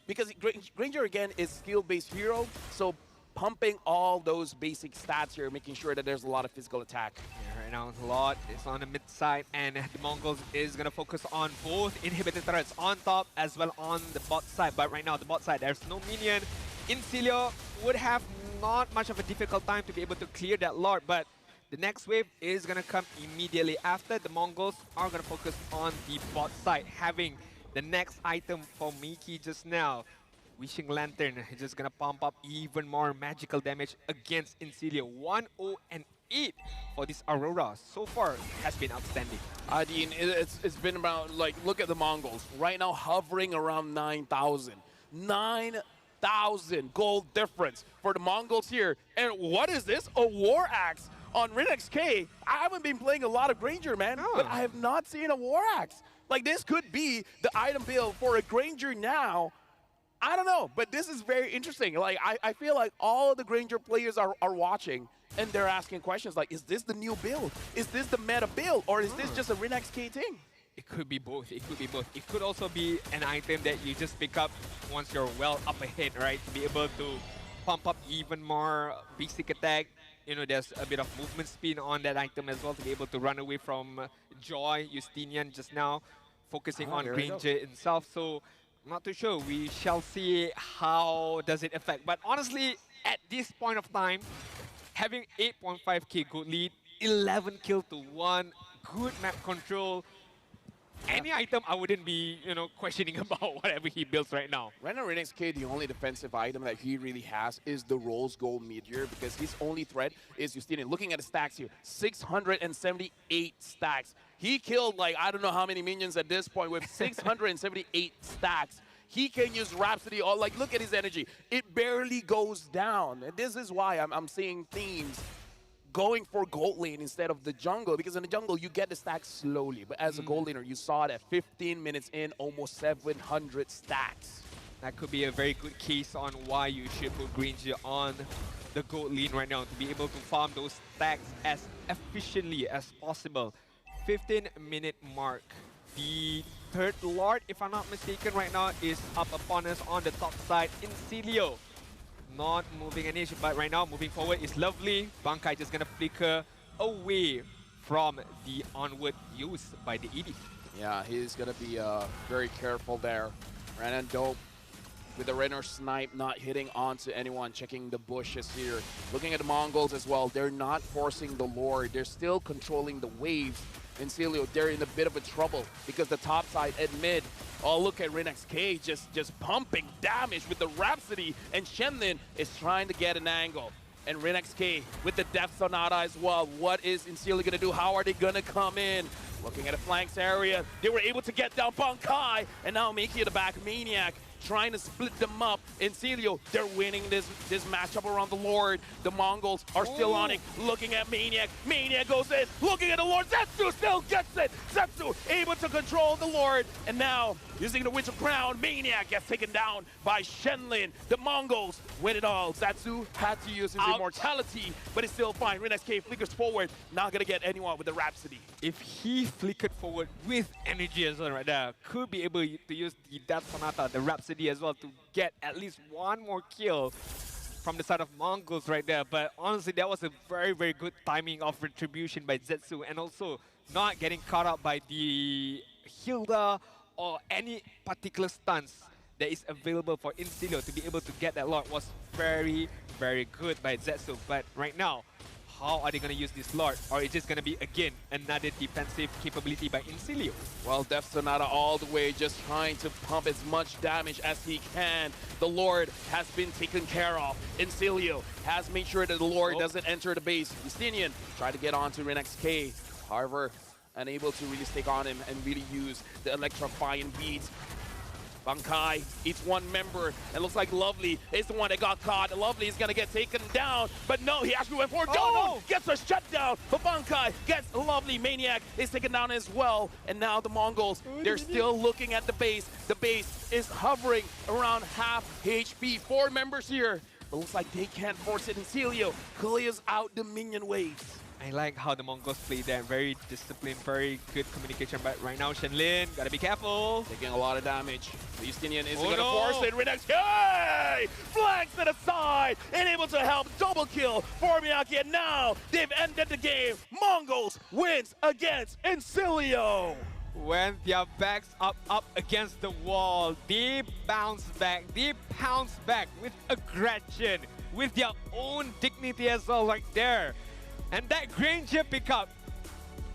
because Granger again is skill-based hero, so pumping all those basic stats here, making sure that there's a lot of physical attack. Yeah, right now a lot is on the mid side, and the Mongols is gonna focus on both inhibited turrets on top as well on the bot side. But right now the bot side, there's no minion. Incilio would have not much of a difficult time to be able to clear that Lord, but the next wave is gonna come immediately after. The Mongols are gonna focus on the bot side, having the next item for Miki just now. Wishing Lantern is just gonna pump up even more magical damage against Incilio. 1-0-8 for this Aurora. So far, has been outstanding. Adin, it's been about, like, look at the Mongols. Right now, hovering around 9,000. 9,000 gold difference for the Mongols here. And what is this? A War Axe on RenXK. I haven't been playing a lot of Granger, man, but I have not seen a War Axe. Like, this could be the item build for a Granger now. I don't know, but this is very interesting. Like, I feel like all the Granger players are watching, and they're asking questions like, is this the new build? Is this the meta build? Or is this just a RenXK thing? It could be both. It could be both. It could also be an item that you just pick up once you're well up ahead, right? To be able to pump up even more basic attack. You know, there's a bit of movement speed on that item as well to be able to run away from Joy, Justinian just now, focusing on Granger himself. So, not too sure. We shall see how does it affect. But honestly, at this point of time, having 8.5k gold lead, 11 kill to 1, good map control. Any item I wouldn't be, you know, questioning about whatever he builds right now. Right now, RenXK, the only defensive item that he really has is the Rose Gold Meteor, because his only threat is Justinian. Looking at the stacks here, 678 stacks. He killed, like, I don't know how many minions at this point with 678 stacks. He can use Rhapsody, or, like, look at his energy. It barely goes down. And this is why I'm seeing themes going for gold lane instead of the jungle, because in the jungle you get the stacks slowly, but as a gold laner you saw that 15 minutes in, almost 700 stacks. That could be a very good case on why you should put Granger on the gold lane right now, to be able to farm those stacks as efficiently as possible. 15-minute mark. The third Lord, if I'm not mistaken, right now is up upon us on the top side. Incilio not moving an issue, but right now moving forward is lovely. Bankai just gonna flicker away from the onward use by the Edie. Yeah, he's gonna be very careful there. Renan Dope with the Renner snipe, not hitting onto anyone, checking the bushes here. Looking at the Mongols as well, they're not forcing the Lord, they're still controlling the waves. Incilio, they're in a bit of a trouble because the top side at mid, oh, look at RenXK just pumping damage with the Rhapsody, and Shenlin is trying to get an angle. And RenXK with the Death Sonata as well. What is Incilio gonna do? How are they gonna come in? Looking at the flanks area, they were able to get down Bankai, and now Miki at the back, Maniac, trying to split them up. Incilio, they're winning this matchup around the Lord. The Mongols are still on it, looking at Maniac. Maniac goes in, looking at the Lord. Zetsu still gets it. Zetsu able to control the Lord. And now, using the Witch of Crown, Maniac gets taken down by Shenlin. The Mongols win it all. Zetsu had to use his immortality, but it's still fine. RenXK flickers forward, not gonna get anyone with the Rhapsody. If he flickered forward with energy as well right there, could be able to use the Death Sonata, the Rhapsody as well, to get at least one more kill from the side of Mongols right there. But honestly, that was a very, very good timing of retribution by Zetsu, and also not getting caught up by the Hilda or any particular stunts that is available for Incilio to be able to get that Lord was very, very good by Zetsu. But right now, how are they going to use this Lord? Or is this going to be, again, another defensive capability by Incilio? Well, Death Sonata all the way, just trying to pump as much damage as he can. The Lord has been taken care of. Incilio has made sure that the Lord doesn't enter the base. Justinian tried to get onto RenXK. However, unable to really stick on him and really use the electrifying beats. Bankai eats one member. It looks like Lovely is the one that got caught. Lovely is gonna get taken down, but no, he actually went for it. Oh, no. Gets a shutdown, but Bankai gets Lovely. Maniac is taken down as well. And now the Mongols, they're still looking at the base. The base is hovering around half HP. 4 members here, but looks like they can't force it. And Celio clears out the minion waves. I like how the Mongols play there. Very disciplined, very good communication. But right now, Shenlin, gotta be careful. Taking a lot of damage. The Justinian isn't Oh, gonna no. force it. Redux, hey! Flanks to the side and able to help double kill for Miyake. And now they've ended the game. Mongols wins against Incilio. When their backs up against the wall, they bounce back, they pounce back with aggression, with their own dignity as well right there. And that Granger pickup,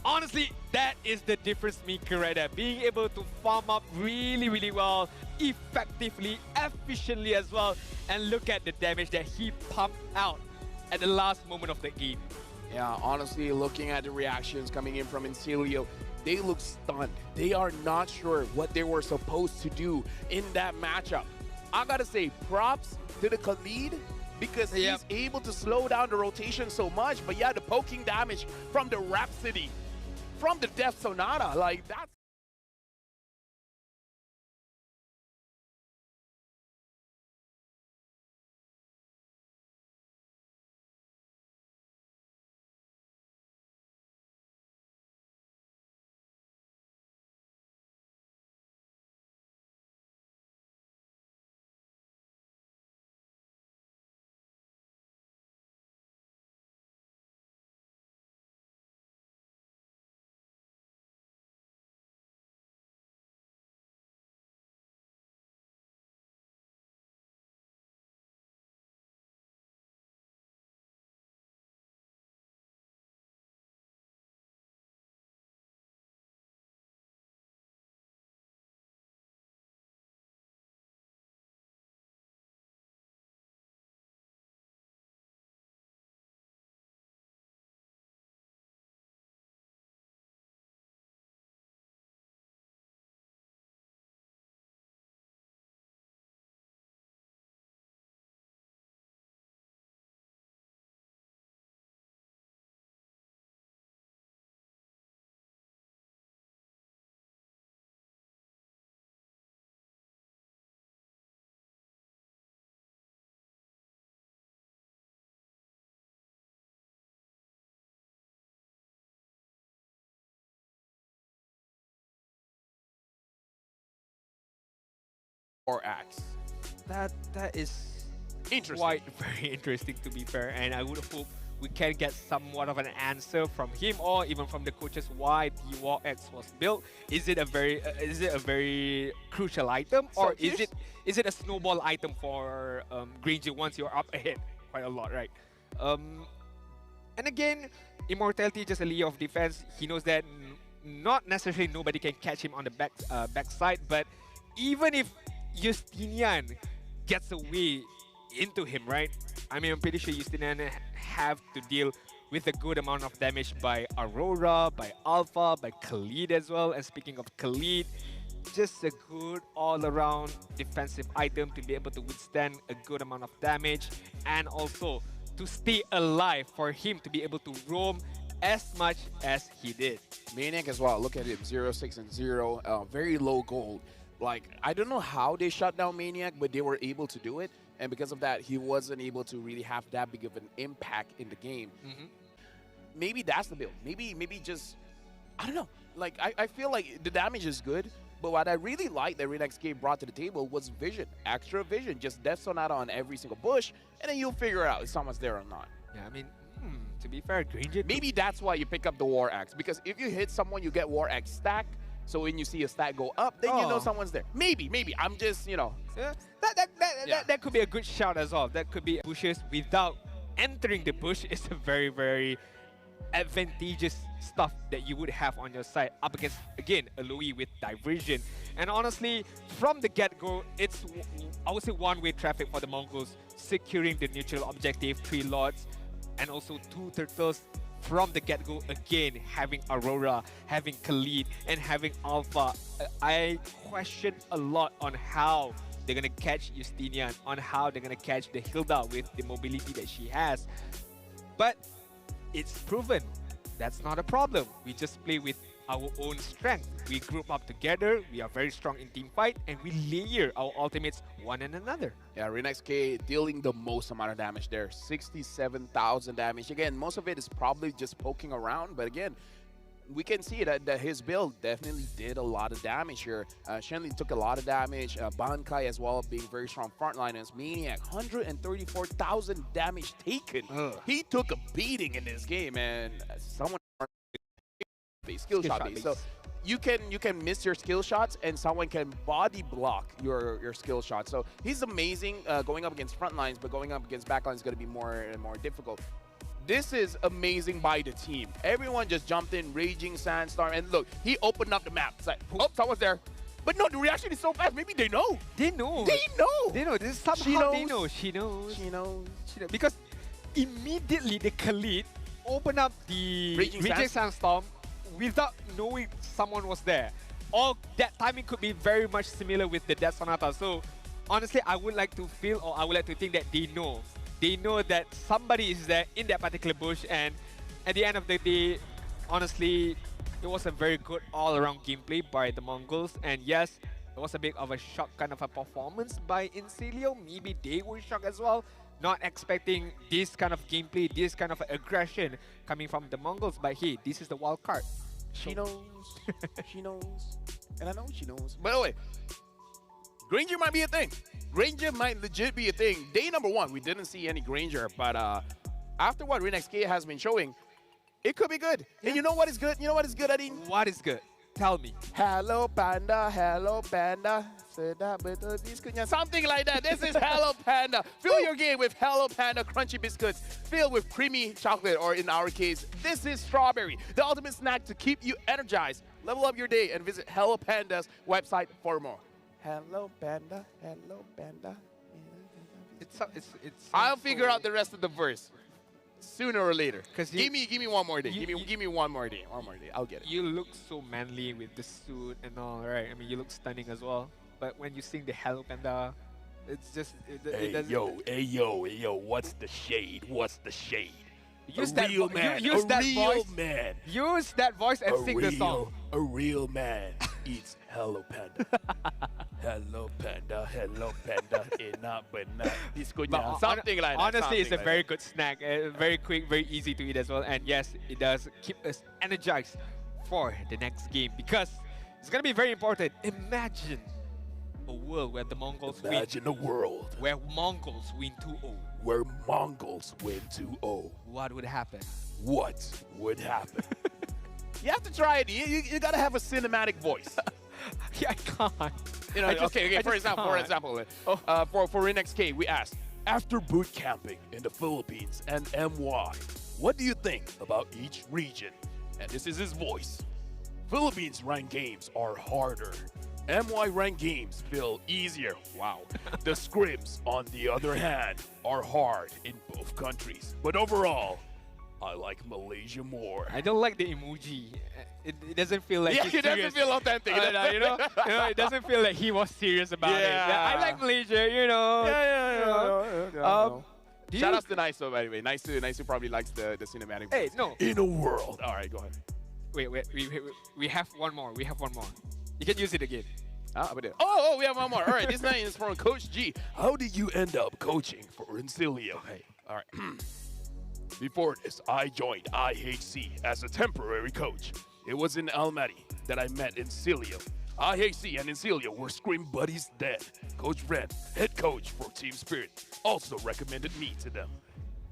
honestly, that is the difference maker right there. Being able to farm up really, really well, effectively, efficiently as well. And look at the damage that he pumped out at the last moment of the game. Yeah, honestly, looking at the reactions coming in from Incilio, they look stunned. They are not sure what they were supposed to do in that matchup. I gotta say, props to the Khalid, because he's able to slow down the rotation so much. But yeah, the poking damage from the Rhapsody, from the Death Sonata, like that's... Or axe. That is Interesting. quite very interesting, to be fair, and I would hope we can get somewhat of an answer from him or even from the coaches why the War X was built. Is it a very crucial item, or is it a snowball item for Granger once you're up ahead quite a lot, right? And again, Immortality just a layer of defense. He knows that not necessarily nobody can catch him on the backside, but even if Justinian gets away into him, right? I mean, I'm pretty sure Justinian have to deal with a good amount of damage by Aurora, by Alpha, by Khalid as well. And speaking of Khalid, just a good all-around defensive item to be able to withstand a good amount of damage and also to stay alive for him to be able to roam as much as he did. Maniac as well. Look at him, 0-6 and 0, very low gold. Like, I don't know how they shut down Maniac, but they were able to do it. And because of that, he wasn't able to really have that big of an impact in the game. Maybe that's the build. Maybe just, I don't know. Like, I feel like the damage is good, but what I really like that Redux game brought to the table was vision. Extra vision. Just Death Sonata on every single bush, and then you'll figure out if someone's there or not. Yeah, I mean, to be fair, Granger... Maybe that's why you pick up the War Axe, because if you hit someone, you get War Axe stack. So when you see a stack go up, then you know someone's there. Maybe. I'm just, you know. Yeah, that could be a good shout as well. That could be bushes without entering the bush. Is a very, very advantageous stuff that you would have on your side up against, again, a Louis with diversion. And honestly, from the get-go, it's, I would say, one-way traffic for the Mongols, securing the neutral objective, 3 lords, and also 2 turtles from the get-go again, having Aurora, having Khalid, and having Alpha. I question a lot on how they're gonna catch Justinian, on how they're gonna catch the Hilda with the mobility that she has. But it's proven that's not a problem. We just play with our own strength. We group up together, we are very strong in team fight, and we layer our ultimates one and another. Yeah, Renex K dealing the most amount of damage there. 67,000 damage. Again, most of it is probably just poking around, but again, we can see that his build definitely did a lot of damage here. Shenli took a lot of damage. Bankai as well, being very strong frontliners. Maniac, 134,000 damage taken. Ugh. He took a beating in this game, and someone skill shot based. So you can miss your skill shots, and someone can body block your skill shot. So he's amazing going up against front lines, but going up against back lines is going to be more and more difficult. This is amazing by the team. Everyone just jumped in, Raging Sandstorm, and look, he opened up the map. It's like, oh, someone's there. But no, the reaction is so fast. Maybe they know. They know. They know. They know. This is somehow they know. She knows. She knows. She knows. Because immediately the Khalid opened up the Raging Sandstorm without knowing someone was there. Or that timing could be very much similar with the Death Sonata. So honestly, I would like to feel, or I would like to think that they know. They know that somebody is there in that particular bush, and at the end of the day, honestly, it was a very good all-around gameplay by the Mongols. And yes, it was a bit of a shock kind of a performance by Incilio. Maybe they were shocked as well, not expecting this kind of gameplay, this kind of aggression coming from the Mongols. But hey, this is the wild card. She knows. She knows. And I know she knows. By the way, Granger might be a thing. Granger might legit be a thing. Day number 1, we didn't see any Granger, but after what Renex K has been showing, it could be good. Yeah. And you know what is good? You know what is good, Adin? What is good? Tell me. Hello Panda, hello Panda. Something like that. This is Hello Panda. Fill your game with Hello Panda crunchy biscuits filled with creamy chocolate, or in our case, this is strawberry. The ultimate snack to keep you energized. Level up your day and visit Hello Panda's website for more. Hello Panda, hello Panda. It's I'll figure out the rest of the verse sooner or later. Cause give me one more day. Give me one more day. One more day. I'll get it. You look so manly with the suit and all, right? I mean, you look stunning as well. But when you sing the Hello Panda, it's just it doesn't. Hey yo, what's the shade? What's the shade? Use a that real man. use that real voice. Man. Use that voice and sing the song. A real man eats Hello Panda. Hello Panda, hello Panda. Something like that. Honestly, it's a like very that. good snack. Very quick, very easy to eat as well. And yes, it does keep us energized for the next game, because it's gonna be very important. Imagine a world where the Mongols win. Imagine a world Where Mongols win 2-0. where Mongols win 2-0. What would happen? What would happen? You have to try it. You gotta have a cinematic voice. Yeah, I can't. You know, okay. For example, for Renex K, we asked, after boot camping in the Philippines and MY, what do you think about each region? And this is his voice. Philippines ranked games are harder. MY ranked games feel easier. Wow. The scrims, on the other hand, are hard in both countries. But overall, I like Malaysia more. I don't like the emoji. It doesn't feel like he's it doesn't serious. feel authentic. You know, it doesn't feel like he was serious about it. Yeah, I like Malaysia, you know. Shout out to Niso, by the way. Niso probably likes the cinematic. Hey, no. In a world. All right, go ahead. Wait. We have one more. You can use it again. Oh, we have one more. All right, this night is from Coach G. How did you end up coaching for Incilio? Hey, all right. Before this, I joined IHC as a temporary coach. It was in Almaty that I met Incilio. IHC and Incilio were scream buddies then. Coach Ren, head coach for Team Spirit, also recommended me to them.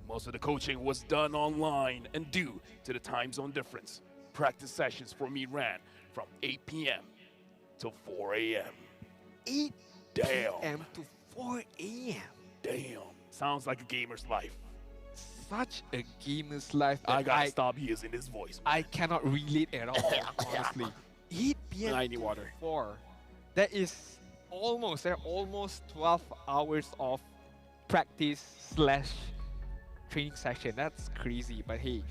Most of the coaching was done online, and due to the time zone difference, practice sessions for me ran from 8 p.m. to 4 a.m. 8 Damn. p.m. to 4 a.m. Damn. Sounds like a gamer's life. Such a gamer's life that I gotta stop using this voice. I cannot relate at all, honestly. 8 p.m. I need water. 4. That is almost 12 hours of practice / training session. That's crazy. But hey,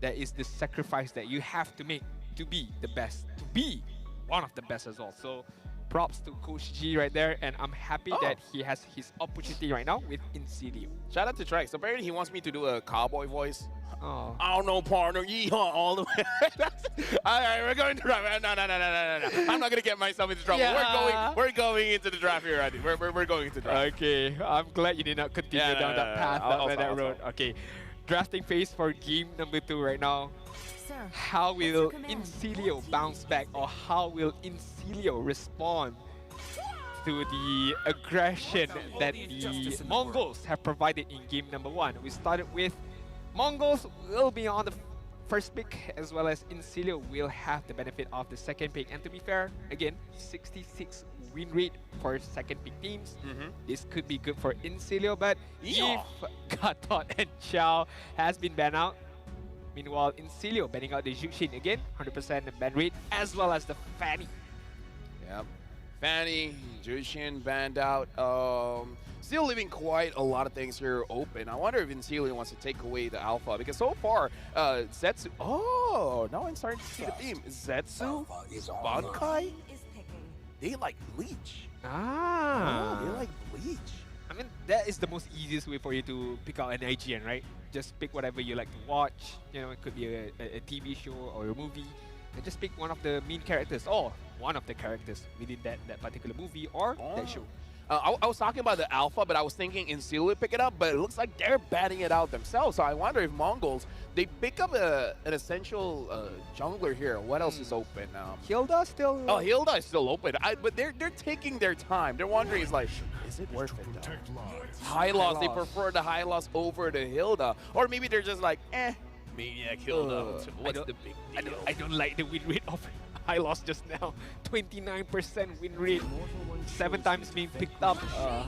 that is the sacrifice that you have to make to be the best, to be one of the best as well. So props to Coach G right there, and I'm happy that he has his opportunity right now with Insidio. Shout out to Trex. Apparently he wants me to do a cowboy voice. Oh. I don't know, partner. Yeehaw all the way. All right, we're going to draft. No. I'm not gonna get myself into trouble. Yeah. We're going into the draft here, Andy. We're going into the draft. Okay, I'm glad you did not continue down that path, that road. Okay, drafting phase for game number 2 right now. Sir, How will Insilio bounce back, or how will Insilio respond to the aggression that the Mongols have provided in game number 1? We started with Mongols will be on the first pick, as well as Insilio will have the benefit of the second pick. And to be fair, again, 66 win rate for second pick teams. This could be good for Insilio, but if Gatot and Chow has been banned out, meanwhile Insilio banning out the Juxin again, 100% ban rate, as well as the Fanny. Yep. Fanny, Jushin banned out. Still leaving quite a lot of things here open. I wonder if Insilio wants to take away the alpha, because so far, Zetsu. Oh, now I'm starting to see the theme. Zetsu, Bankai, they like Bleach. Ah. Oh, they like Bleach. I mean, that is the most easiest way for you to pick out an IGN, right? Just pick whatever you like to watch. You know, it could be a TV show or a movie. And just pick one of the main characters, or one of the characters within that particular movie or that show. I was talking about the alpha, but I was thinking Insil would pick it up, but it looks like they're batting it out themselves. So I wonder if Mongols, they pick up an essential jungler here. What else is open? Hilda still... Oh, Hilda is still open. But they're taking their time. They're wondering, is like, is it worth it though? High loss, they prefer the high loss over the Hilda. Or maybe they're just like, Maniac Hilda. What's the big deal? I don't like the win rate of high loss just now. 29% win rate. 7 times being picked up.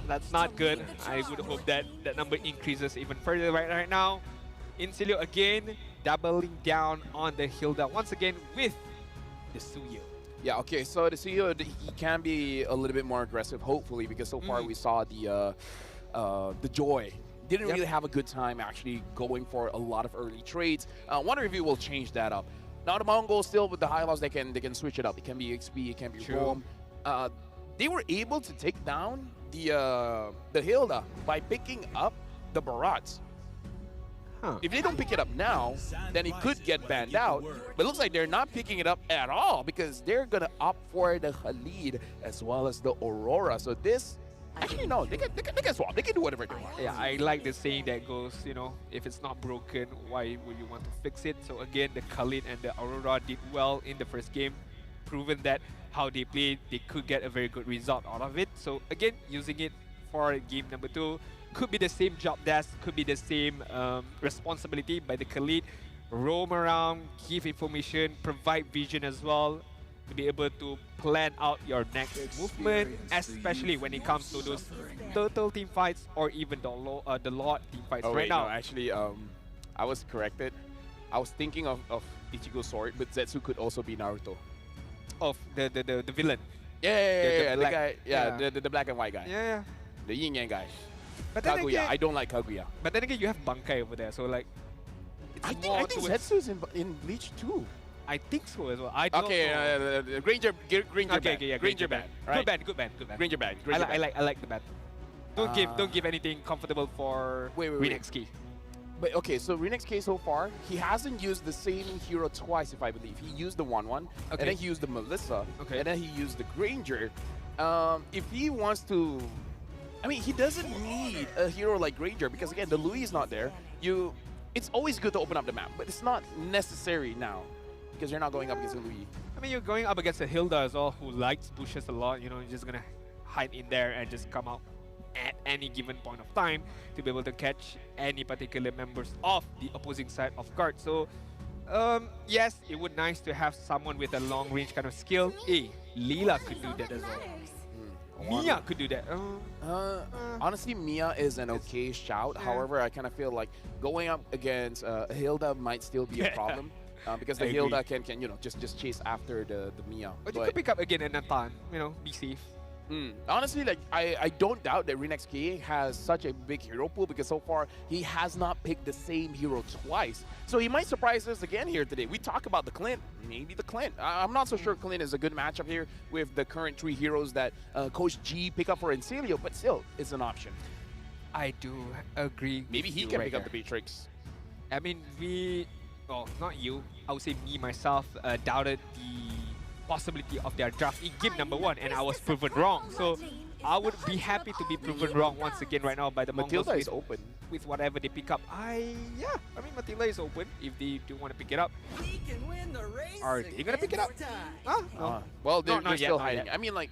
That's not good. I would hope that that number increases even further right now. Insilio again doubling down on the Hilda once again with the Suyo. Yeah, okay, so the Suyo, he can be a little bit more aggressive, hopefully, because so far we saw the Joy. Didn't really have a good time actually going for a lot of early trades. I wonder if he will change that up. Now the Mongols still with the high loss, they can switch it up. It can be XP, it can be roam. They were able to take down the Hilda by picking up the Barats. If they don't pick it up now, then it could get banned out. But it looks like they're not picking it up at all, because they're gonna opt for the Khalid as well as the Aurora. So this, actually no, they can swap. They can do whatever they want. Yeah, I like the saying that goes, you know, if it's not broken, why would you want to fix it? So again, the Khalid and the Aurora did well in the first game, proven that how they played, they could get a very good result out of it. So again, using it for game number 2, could be the same job desk, could be the same responsibility by the Khalid. Roam around, give information, provide vision as well, to be able to plan out your next movement, especially when it comes to those turtle team fights or even the Lord team fights now. No, actually, I was corrected. I was thinking of Ichigo's sword, but Zetsu could also be Naruto. Of the villain. Yeah, the the guy, the black and white guy. Yeah. The yin yang guy. But then Kaguya, again, I don't like Kaguya. But then again, you have Bankai over there, so like, it's I more think towards- Zetsu's in Bleach too. I think so as well. I don't Okay, know. Granger Okay, band. okay, yeah, Granger band. Right? Good band. Granger band. I like the band. Don't give anything comfortable for Wait. Renexki. But okay, so Renek's case so far, he hasn't used the same hero twice, if I believe. He used the 1-1, and then he used the Melissa, and then he used the Granger. If he wants to, I mean, he doesn't need a hero like Granger, because again, the Louis is not there. It's always good to open up the map, but it's not necessary now, because you're not going up against a Louis. I mean, you're going up against a Hilda as well, who likes bushes a lot. You know, you're just gonna hide in there and just come out at any given point of time to be able to catch any particular members of the opposing side of guard. So, yes, it would nice to have someone with a long range kind of skill. Leela could do that as well. Mia could do that. Honestly, Mia is an okay shout. However, I kind of feel like going up against Hilda might still be a problem. Because the Hilda can just chase after the Mia. But you could pick up again a Nathan, you know, be safe. Honestly, like I don't doubt that RenXK has such a big hero pool because so far he has not picked the same hero twice. So he might surprise us again here today. We talk about the Clint, maybe the Clint. I'm not so sure Clint is a good matchup here with the current 3 heroes that Coach G pick up for Encilio, but still, it's an option. I do agree. Maybe he can pick up the Beatrix. I mean, well, not you. I would say me, myself, doubted the possibility of their draft in game number 1, and I was proven wrong. So I would be happy to be proven wrong once again right now by the Mongols Matilda is open. with whatever they pick up. I mean, Matilda is open if they do want to pick it up. Are they going to pick it up? No. Well, they're not still yet, not hiding. yet. I mean, like,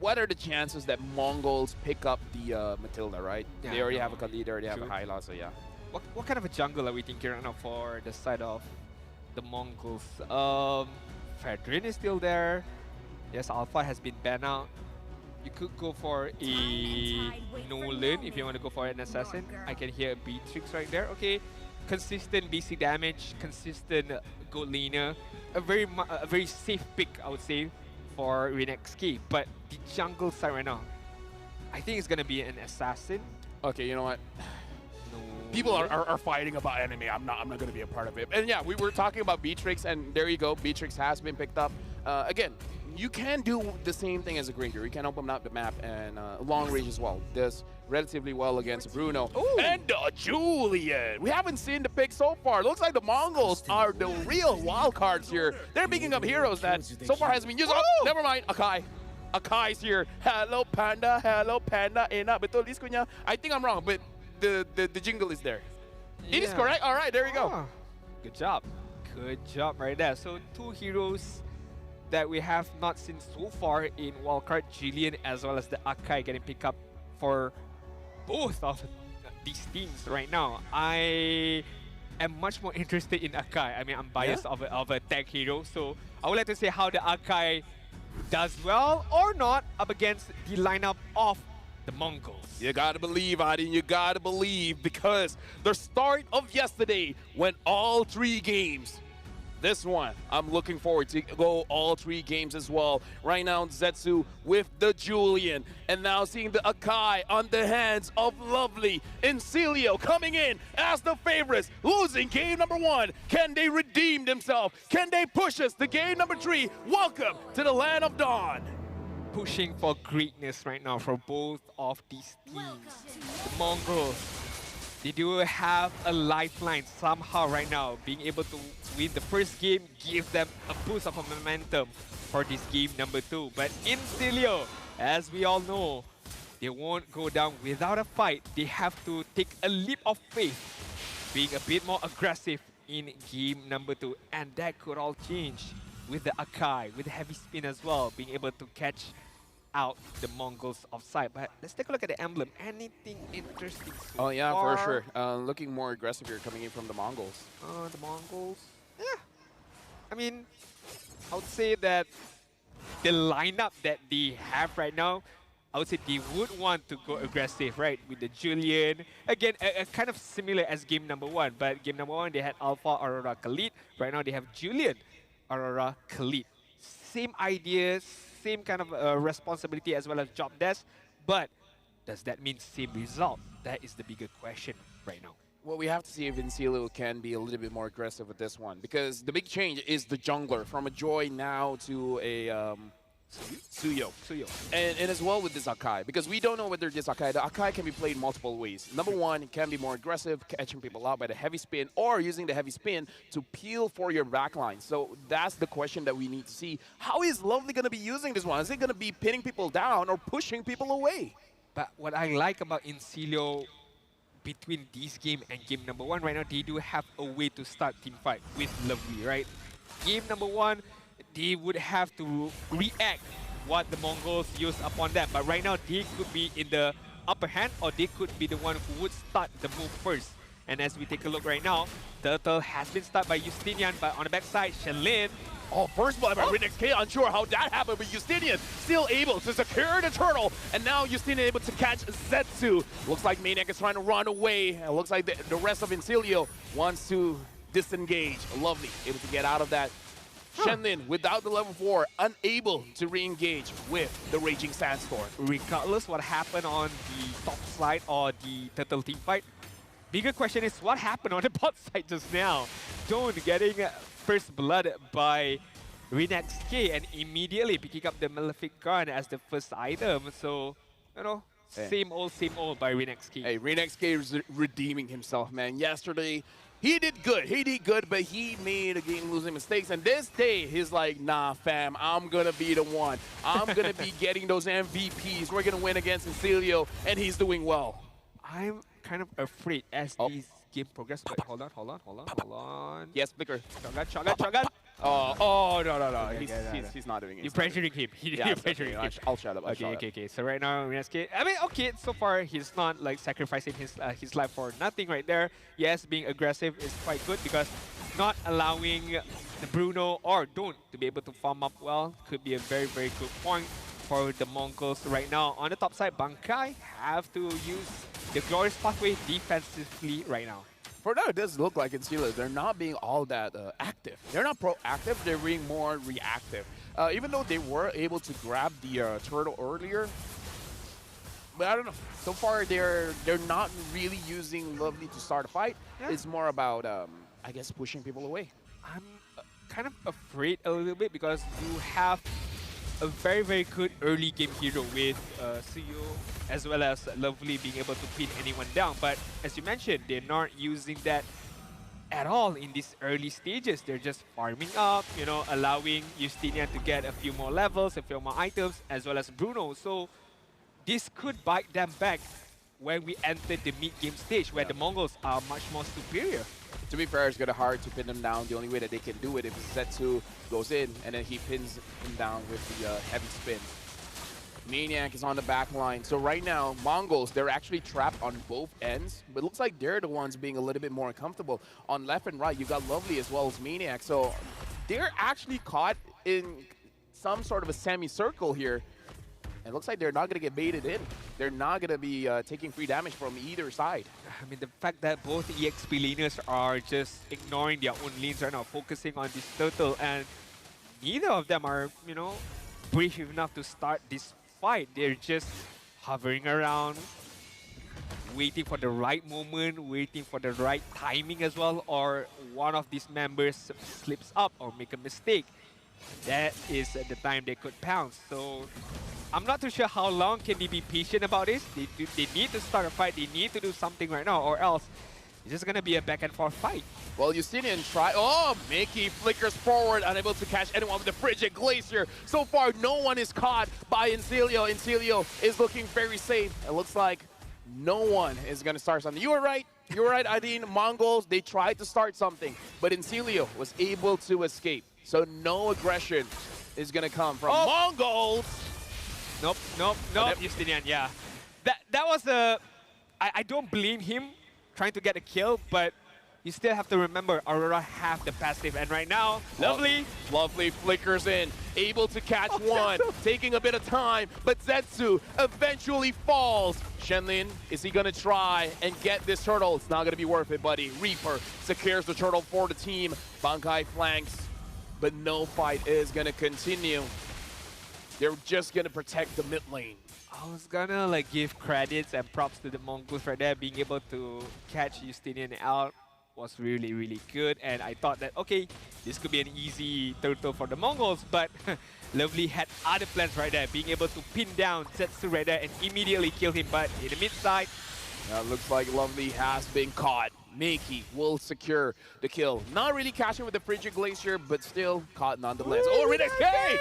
what are the chances that Mongols pick up the Matilda, right? Yeah, they already no. have a Khalid, they already have a True. Hyla, so yeah. What kind of a jungle are we thinking right now for the side of the Mongols? Fedrin is still there. Yes, Alpha has been banned out. You could go for a Nolan if you want to go for an assassin. I can hear a Beatrix right there. Okay, consistent BC damage, consistent gold laner. A very safe pick, I would say, for RenXK. But the jungle side right now, I think it's gonna be an assassin. Okay, you know what? No. People are fighting about enemy. I'm not going to be a part of it. And yeah, we were talking about Beatrix, and there you go. Beatrix has been picked up. Again, you can do the same thing as a Granger. You can open up the map and long range as well. Does relatively well against Bruno. Ooh. And Julian. We haven't seen the pick so far. Looks like the Mongols are the real wild cards here. They're picking up heroes that so far hasn't been used. Oh, never mind. Akai. Akai's here. Hello, Panda. Hello, Panda. Betul disco niya. I think I'm wrong, but the jingle is there. It is correct. All right, there you go. Ah, good job. Good job right there. So 2 heroes that we have not seen so far in wildcard, Julian as well as the Akai getting picked up for both of these teams right now. I am much more interested in Akai. I mean, I'm biased of a tag hero, so I would like to see how the Akai does well or not up against the lineup of the Mongols. You gotta believe, Adin, you gotta believe, because the start of yesterday went all 3 games. This one, I'm looking forward to go all 3 games as well. Right now, Zetsu with the Julian, and now seeing the Akai on the hands of lovely Encilio coming in as the favorites, losing game number 1. Can they redeem themselves? Can they push us to game number 3? Welcome to the land of dawn. Pushing for greatness right now for both of these teams. The Mongols, they do have a lifeline somehow right now. Being able to win the first game give them a boost of momentum for this game number 2. But Encilio, as we all know, they won't go down without a fight. They have to take a leap of faith, being a bit more aggressive in game number 2. And that could all change with the Akai, with the heavy spin as well, being able to catch out the Mongols offside. But let's take a look at the emblem. Anything interesting so Oh yeah, far? for sure. Looking more aggressive here coming in from the Mongols. The Mongols, yeah. I mean, I would say that the lineup that they have right now, I would say they would want to go aggressive, right? With the Julian. Again, a kind of similar as game number 1. But game number 1, they had Alpha, Aurora, Khalid. Right now, they have Julian, Aurora, Khalid. Same ideas, same kind of responsibility as well as job desk. But does that mean same result? That is the bigger question right now. Well, we have to see if Encilio can be a little bit more aggressive with this one, because the big change is the jungler from a Joy now to a Suyo. And as well with this Akai, because we don't know whether this Akai, the Akai can be played multiple ways. Number 1, it can be more aggressive, catching people out by the heavy spin, or using the heavy spin to peel for your backline. So that's the question that we need to see. How is Lovely going to be using this one? Is it going to be pinning people down or pushing people away? But what I like about Encilio between this game and game number 1 right now, they do have a way to start team fight with Lovely, right? Game number 1, they would have to react what the Mongols use upon them. But right now, they could be in the upper hand, or they could be the one who would start the move first. And as we take a look right now, Turtle has been started by Justinian, but on the backside, Shalin. Oh, first blood by RenXK, unsure how that happened, but Justinian still able to secure the turtle, and now Justinian able to catch Zetsu. Looks like Maniac is trying to run away. It looks like the rest of Encilio wants to disengage. Lovely, able to get out of that. Shenlin, without the level 4, unable to re-engage with the Raging Sandstorm. Regardless what happened on the top side or the turtle team fight, bigger question is what happened on the bot side just now. Dawn getting first blood by Renex K and immediately picking up the Malefic Gun as the first item. So, you know, same old by Renex K. Hey, Renex K is redeeming himself, man. Yesterday, he did good, but he made a game-losing mistakes. And this day, he's like, nah, fam, I'm going to be the one. I'm going to be getting those MVPs. We're going to win against Cecilio, and he's doing well. I'm kind of afraid as this game progresses. Wait, hold on. Yes, Flicker. Shotgun. Oh, no. Okay, He's not doing it. You're pressuring him. You're pressuring him. I'll shut up. Okay. So right now, Reneski, I mean, okay, so far he's not like sacrificing his life for nothing right there. Yes, being aggressive is quite good because not allowing the Bruno or Dawn to be able to farm up well could be a very, very good point for the Mongols right now. On the top side, Bankai have to use the Glorious Pathway defensively right now. For now, it does look like in Steelers, they're not being all that active. They're not proactive, they're being more reactive. Even though they were able to grab the turtle earlier, but I don't know. So far, they're not really using Lovely to start a fight. Yeah. It's more about, I guess, pushing people away. I'm kind of afraid a little bit because you have a very, very good early game hero with Suyo as well as Lovely being able to pin anyone down. But as you mentioned, they're not using that at all in these early stages. They're just farming up, you know, allowing Justinian to get a few more levels, a few more items, as well as Bruno. So this could bite them back when we enter the mid-game stage where the Mongols are much more superior. To be fair, it's going to be hard to pin them down. The only way that they can do it if Zetsu goes in and then he pins him down with the heavy spin. Maniac is on the back line. So right now, Mongols, they're actually trapped on both ends. But it looks like they're the ones being a little bit more uncomfortable. On left and right, you got Lovely as well as Maniac. So they're actually caught in some sort of a semicircle here. It looks like they're not going to get baited in. They're not going to be taking free damage from either side. I mean, the fact that both EXP laners are just ignoring their own lanes right now, focusing on this turtle, and neither of them are, you know, brave enough to start this fight. They're just hovering around, waiting for the right moment, waiting for the right timing as well, or one of these members slips up or make a mistake. That is the time they could pounce. So I'm not too sure how long can they be patient about this. They need to start a fight. They need to do something right now, or else it's just going to be a back and forth fight. Well, Justinian try. Oh, Mickey flickers forward, unable to catch anyone with the Frigid Glacier. So far, no one is caught by Incilio. Incilio is looking very safe. It looks like no one is going to start something. You were right. You were right, Adine. Mongols, they tried to start something, but Incilio was able to escape. So no aggression is going to come from Mongols. Nope, Justinian, yeah. That was a... I don't blame him trying to get a kill, but you still have to remember Aurora have the passive, and right now, Lovely flickers in, able to catch one, taking a bit of time, but Zetsu eventually falls. Shenlin, is he gonna try and get this turtle? It's not gonna be worth it, buddy. Reaper secures the turtle for the team. Bankai flanks, but no fight is gonna continue. They're just gonna protect the mid lane. I was gonna like give credits and props to the Mongols right there. Being able to catch Justinian out was really, really good. And I thought that, okay, this could be an easy turtle for the Mongols, but Lovely had other plans right there. Being able to pin down Zetsu right there and immediately kill him. But in the mid side, looks like Lovely has been caught. Miki will secure the kill. Not really catching with the Frigid Glacier, but still caught nonetheless. Oh, Renex K!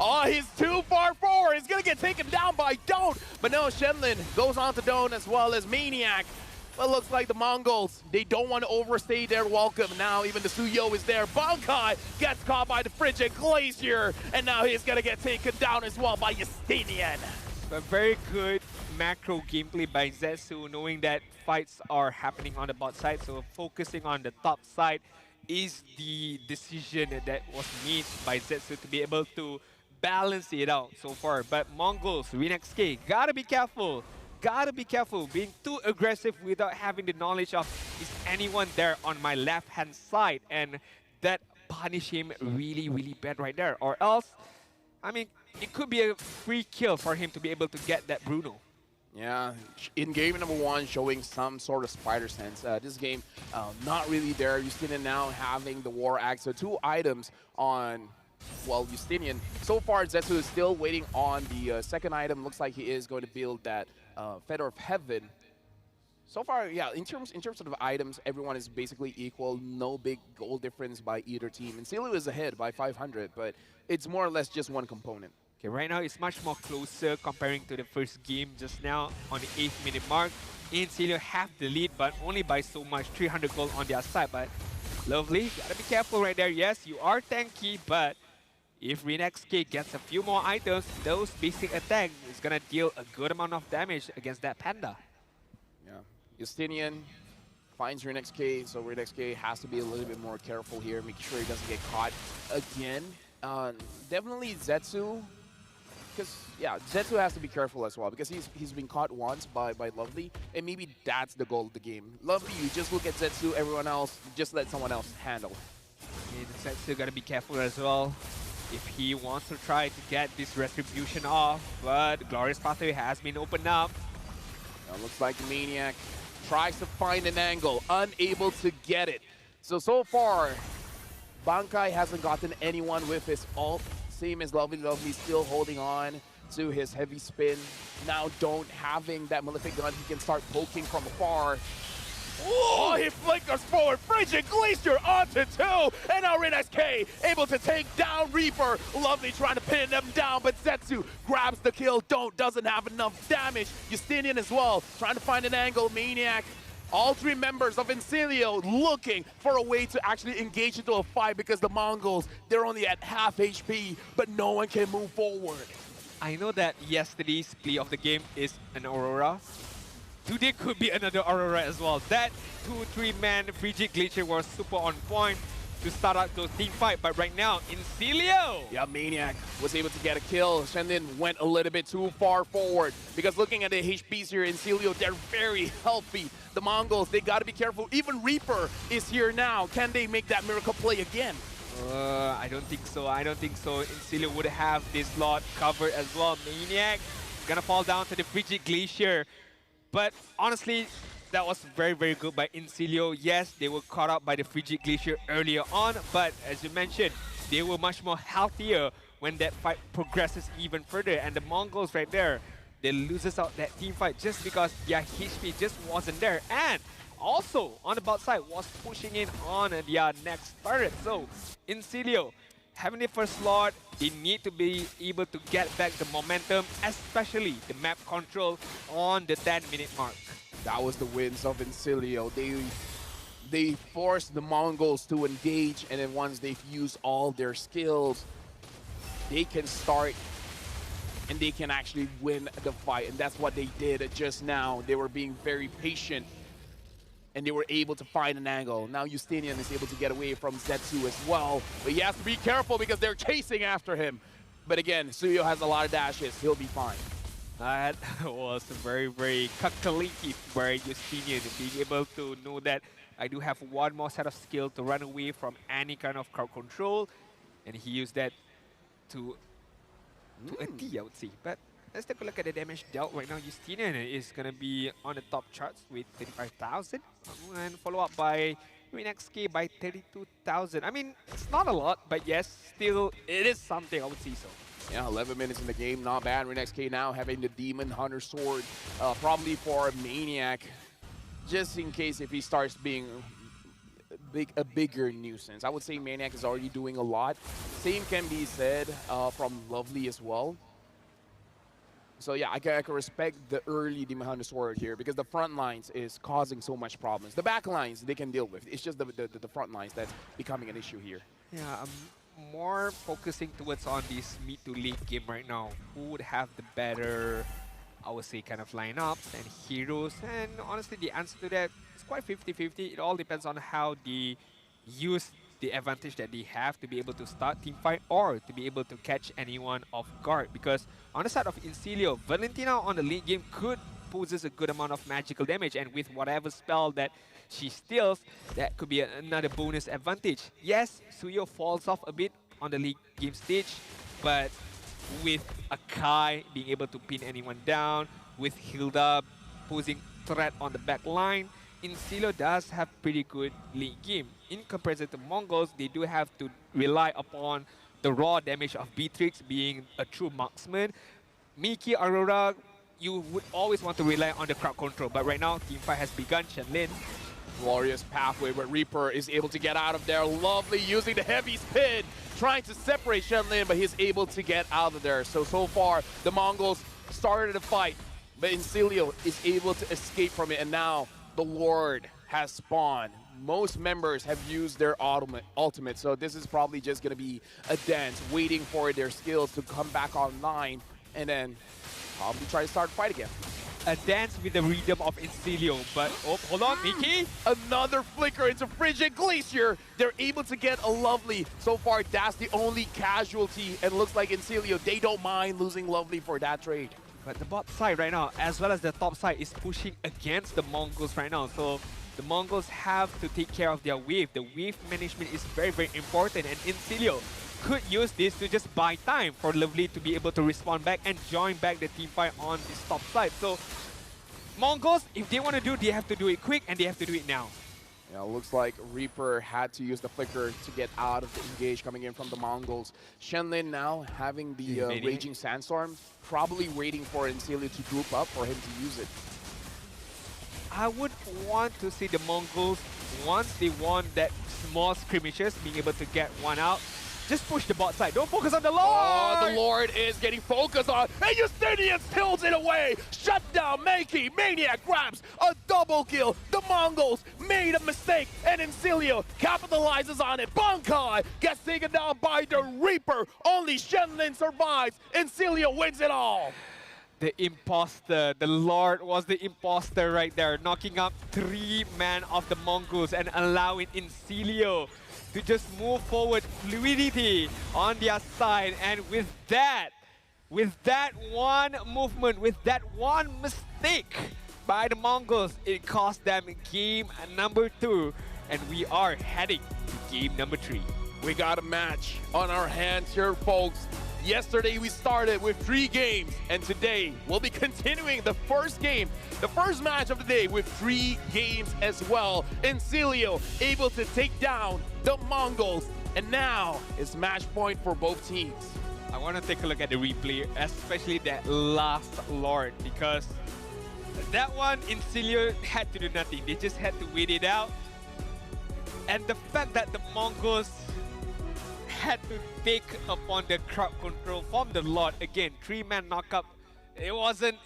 Oh, he's too far forward. He's going to get taken down by Don't. But no, Shenlin goes on to Don't as well as Maniac. But looks like the Mongols, they don't want to overstay their welcome. Now even the Suyo is there. Bankai gets caught by the Frigid Glacier. And now he's going to get taken down as well by Justinian. A very good macro gameplay by Zetsu, knowing that fights are happening on the bot side, so focusing on the top side is the decision that was made by Zetsu to be able to balance it out so far. But Mongols, Renex K, gotta be careful. Gotta be careful being too aggressive without having the knowledge of is anyone there on my left-hand side, and that punish him really, really bad right there. Or else, I mean, it could be a free kill for him to be able to get that Bruno. Yeah, in game number 1, showing some sort of spider sense. This game, not really there. Justinian now having the War Axe, so 2 items on, well, Justinian. So far, Zetsu is still waiting on the second item. Looks like he is going to build that Feather of Heaven. So far, yeah, in terms of the items, everyone is basically equal. No big goal difference by either team. And Silu is ahead by 500, but it's more or less just one component. Okay, right now it's much more closer comparing to the first game just now on the 8th minute mark. Insilio have the lead, but only by so much, 300 gold on their side. But Lovely, gotta be careful right there. Yes, you are tanky, but if RenXK gets a few more items, those basic attack is gonna deal a good amount of damage against that Panda. Yeah, Justinian finds RenXK, so RenXK has to be a little bit more careful here, make sure he doesn't get caught again. Definitely Zetsu. Because, yeah, Zetsu has to be careful as well because he's been caught once by Lovely, and maybe that's the goal of the game. Lovely, you just look at Zetsu, everyone else, just let someone else handle. Yeah, Zetsu gotta be careful as well if he wants to try to get this retribution off, but Glorious Pathway has been opened up. Looks like Maniac tries to find an angle, unable to get it. So far, Bankai hasn't gotten anyone with his ult. Same as Lovely. Lovely still holding on to his heavy spin. Now don't having that Malefic gun, he can start poking from afar. Oh, he flickers forward, Frigid Glacier onto 2, and now RenXK able to take down Reaper. Lovely trying to pin them down, but Zetsu grabs the kill, doesn't have enough damage. Justinian as well, trying to find an angle. Maniac, all 3 members of Insilio looking for a way to actually engage into a fight because the Mongols, they're only at half HP, but no one can move forward. I know that yesterday's play of the game is an Aurora. Today could be another Aurora as well. That 2-3-man Frigid Glacier was super on point to start out those team fight, but right now, Insilio! Yeah, Maniac was able to get a kill. Shendin went a little bit too far forward because looking at the HPs here, Insilio, they're very healthy. The Mongols, they gotta be careful. Even Reaper is here now. Can they make that miracle play again? I don't think so. I don't think so. Insilio would have this lot covered as well. Maniac gonna fall down to the Frigid Glacier. But honestly, that was very, very good by Insilio. Yes, they were caught up by the Frigid Glacier earlier on, but as you mentioned, they were much more healthier when that fight progresses even further. And the Mongols right there, they loses out that team fight just because their HP just wasn't there. And also, on the bot side, was pushing in on their next turret. So, Insilio, having the first slot, they need to be able to get back the momentum, especially the map control on the 10-minute mark. That was the wins of Insilio. They forced the Mongols to engage, and then once they've used all their skills, they can start and they can actually win the fight. And that's what they did just now. They were being very patient, and they were able to find an angle. Now Justinian is able to get away from Zetsu as well, but he has to be careful because they're chasing after him. But again, Suyo has a lot of dashes. He'll be fine. That was very, very calculative by Justinian, being able to know that I do have one more set of skill to run away from any kind of crowd control, and he used that to a T, I would say. But let's take a look at the damage dealt right now. Justinian is going to be on the top charts with 35,000, and follow up by RenXK by 32,000. I mean, it's not a lot, but yes, still, it is something, I would say so. Yeah, 11 minutes in the game, not bad. RenXK now having the Demon Hunter Sword, probably for Maniac, just in case if he starts being a bigger nuisance. I would say Maniac is already doing a lot. Same can be said from Lovely as well. So yeah, I can respect the early Demon Hunter Sword here because the front lines is causing so much problems. The back lines they can deal with. It's just the front lines that's becoming an issue here. Yeah, I'm more focusing towards on this mid to late game right now. Who would have the better, I would say, kind of lineups and heroes? And honestly, the answer to that is quite 50-50. It all depends on how they use the advantage that they have to be able to start team fight or to be able to catch anyone off guard. Because on the side of Insilio, Valentina on the late game could poses a good amount of magical damage, and with whatever spell that she steals, that could be another bonus advantage. Yes, Suyo falls off a bit on the league game stage, but with Akai being able to pin anyone down, with Hilda posing threat on the back line, Incilio does have pretty good league game. In comparison to Mongols, they do have to rely upon the raw damage of Beatrix being a true marksman. Miki, Aurora, you would always want to rely on the crowd control, but right now, teamfight has begun. Shenlin, Glorious pathway where Reaper is able to get out of there. Lovely using the heavy spin, trying to separate Shenlin, but he's able to get out of there. So far, the Mongols started the fight, but Incilio is able to escape from it, and now the Lord has spawned. Most members have used their ultimate, so this is probably just going to be a dance, waiting for their skills to come back online, and then probably try to start the fight again. a dance with the rhythm of Incilio, but oh, hold on, Miki. Another flicker into Frigid Glacier. They're able to get a Lovely. So far, that's the only casualty, and looks like Incilio, they don't mind losing Lovely for that trade. But the bot side right now, as well as the top side, is pushing against the Mongols right now. So the Mongols have to take care of their wave. The wave management is very, very important, and Incilio could use this to just buy time for Lovely to be able to respond back and join back the team fight on this top side. So Mongols, if they want to do, they have to do it quick, and they have to do it now. Yeah, looks like Reaper had to use the flicker to get out of the engage coming in from the Mongols. Shenlin now having the Raging Sandstorm, probably waiting for Incilio to group up for him to use it. I would want to see the Mongols, once they won that small skirmishes, being able to get one out. Just push the bot side. Don't focus on the Lord! Oh, the Lord is getting focused on, and Justinian tilts it away! Shut down, Mankey! Maniac grabs a double kill! The Mongols made a mistake, and Incilio capitalizes on it. Bankai gets taken down by the Reaper. Only Shenlin survives. Incilio wins it all. The imposter, the Lord was the imposter right there, knocking up 3 men of the Mongols and allowing Incilio to just move forward, fluidity on their side. And with that one movement, with that one mistake by the Mongols, it cost them game number 2. And we are heading to game number 3. We got a match on our hands here, folks. Yesterday we started with 3 games, and today we'll be continuing the first game, the first match of the day, with 3 games as well. Incilio able to take down the Mongols, and now it's match point for both teams. I want to take a look at the replay, especially that last Lord, because that one Incilio had to do nothing. They just had to wait it out. And the fact that the Mongols had to take upon the crowd control from the Lord, again, 3-man knockup, it wasn't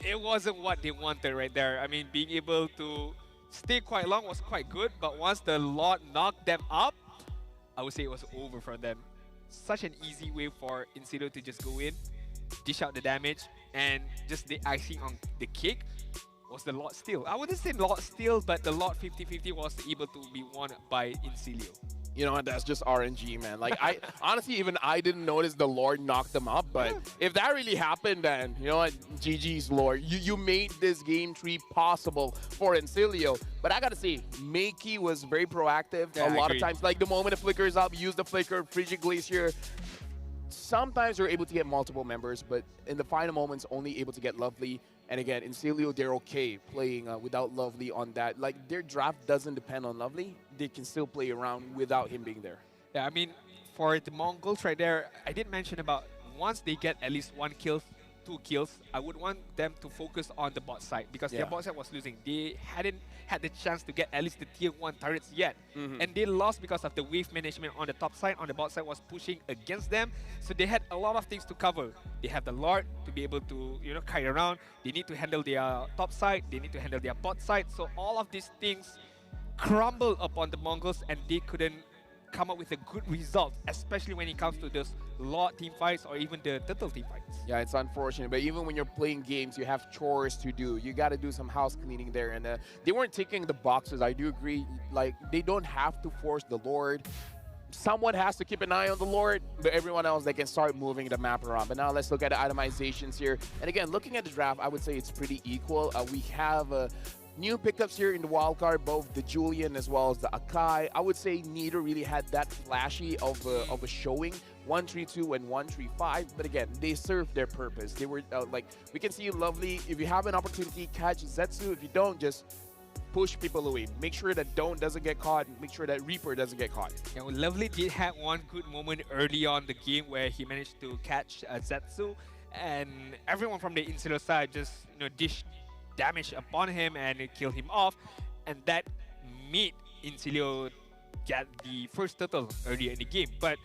what they wanted right there. I mean, being able to stay quite long was quite good, but once the Lord knocked them up, I would say it was over for them. Such an easy way for Incilio to just go in, dish out the damage, and just the icing on the cake was the Lord steal. I wouldn't say Lord steal, but the Lord 50-50 was able to be won by Incilio. You know, that's just RNG, man. Like, I honestly, even I didn't notice the Lord knocked them up, but if that really happened, then, you know what, GG's Lord. You made this game 3 possible for Incilio. But I gotta say, Makey was very proactive. Yeah, a lot of times, like the moment the flicker is up, use the flicker, Frigid Glacier. Sometimes you're able to get multiple members, but in the final moments, only able to get Lovely. And again, Incilio, they're okay playing without Lovely on that. Like, their draft doesn't depend on Lovely. They can still play around without him being there. Yeah, I mean, for the Mongols right there, I did mention about once they get at least 1 kill, 2 kills, I would want them to focus on the bot side, because their bot side was losing. They hadn't had the chance to get at least the tier 1 turrets yet. And they lost because of the wave management on the top side. On the bot side was pushing against them. So they had a lot of things to cover. They have the Lord to be able to, you know, kite around. They need to handle their top side. They need to handle their bot side. So all of these things crumble upon the Mongols, and they couldn't come up with a good result, especially when it comes to those Lord team fights or even the Turtle team fights. Yeah, it's unfortunate, but even when you're playing games, you have chores to do. You got to do some house cleaning there, and they weren't ticking the boxes. I do agree. Like, they don't have to force the Lord someone has to keep an eye on the Lord, but everyone else, they can start moving the map around. But now let's look at the itemizations here. And again, looking at the draft, I would say it's pretty equal. We have new pickups here in the wild card, both the Julian as well as the Akai. I would say neither really had that flashy of a showing. 132 and 135, but again, they served their purpose. They were like, we can see Lovely. If you have an opportunity, catch Zetsu. If you don't, just push people away. Make sure that Don't doesn't get caught. Make sure that Reaper doesn't get caught. Yeah, well, Lovely did have one good moment early on the game where he managed to catch Zetsu, and everyone from the Insular side just dished damage upon him and killed him off, and that made Insilio get the first turtle earlier in the game. But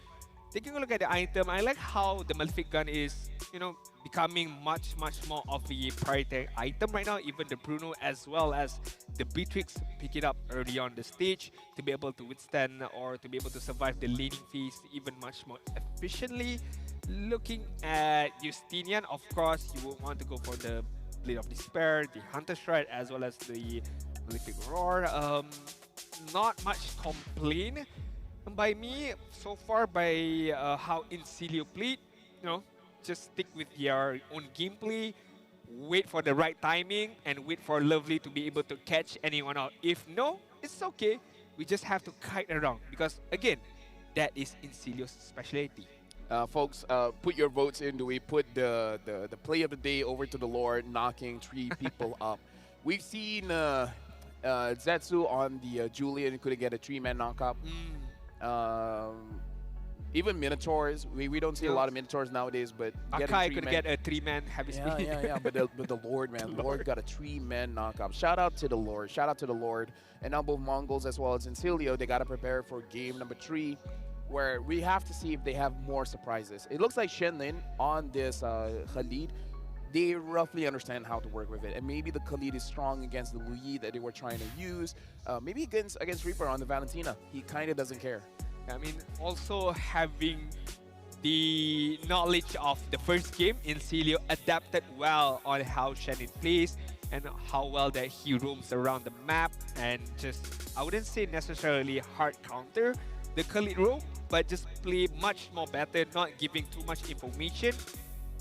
taking a look at the item, I like how the Malefic Gun is, becoming much more of a priority item right now. Even the Bruno as well as the Beatrix pick it up early on the stage to be able to withstand or to be able to survive the laning phase even much more efficiently. Looking at Justinian, of course, you would want to go for the Blade of Despair, the Hunter Stride, as well as the Malefic Roar. Not much complaint by me so far by how Insilio played. Just stick with your own gameplay, wait for the right timing, and wait for Lovely to be able to catch anyone out. If no, it's okay. We just have to kite around because, again, that is Insilio's specialty. Folks, put your votes in. Do we put the play of the day over to the Lord, knocking 3 people up? We've seen Zetsu on the Julian couldn't get a 3-man knockup. Even Minotaurs, we don't see a lot of Minotaurs nowadays, but Akai could get a 3-man heavy speed. Yeah, but the Lord, man, the Lord got a 3-man knockup. Shout out to the Lord, And now both Mongols as well as Insilio, they got to prepare for game number 3, where we have to see if they have more surprises. It looks like Shenlin on this Khalid, they roughly understand how to work with it. And maybe the Khalid is strong against the Luyi that they were trying to use. Maybe against Reaper on the Valentina. He kind of doesn't care. I mean, also having the knowledge of the first game, Insilio adapted well on how Shannon plays and how well that he roams around the map and just, I wouldn't say necessarily hard counter the Khalid roam, but just play much more better, not giving too much information.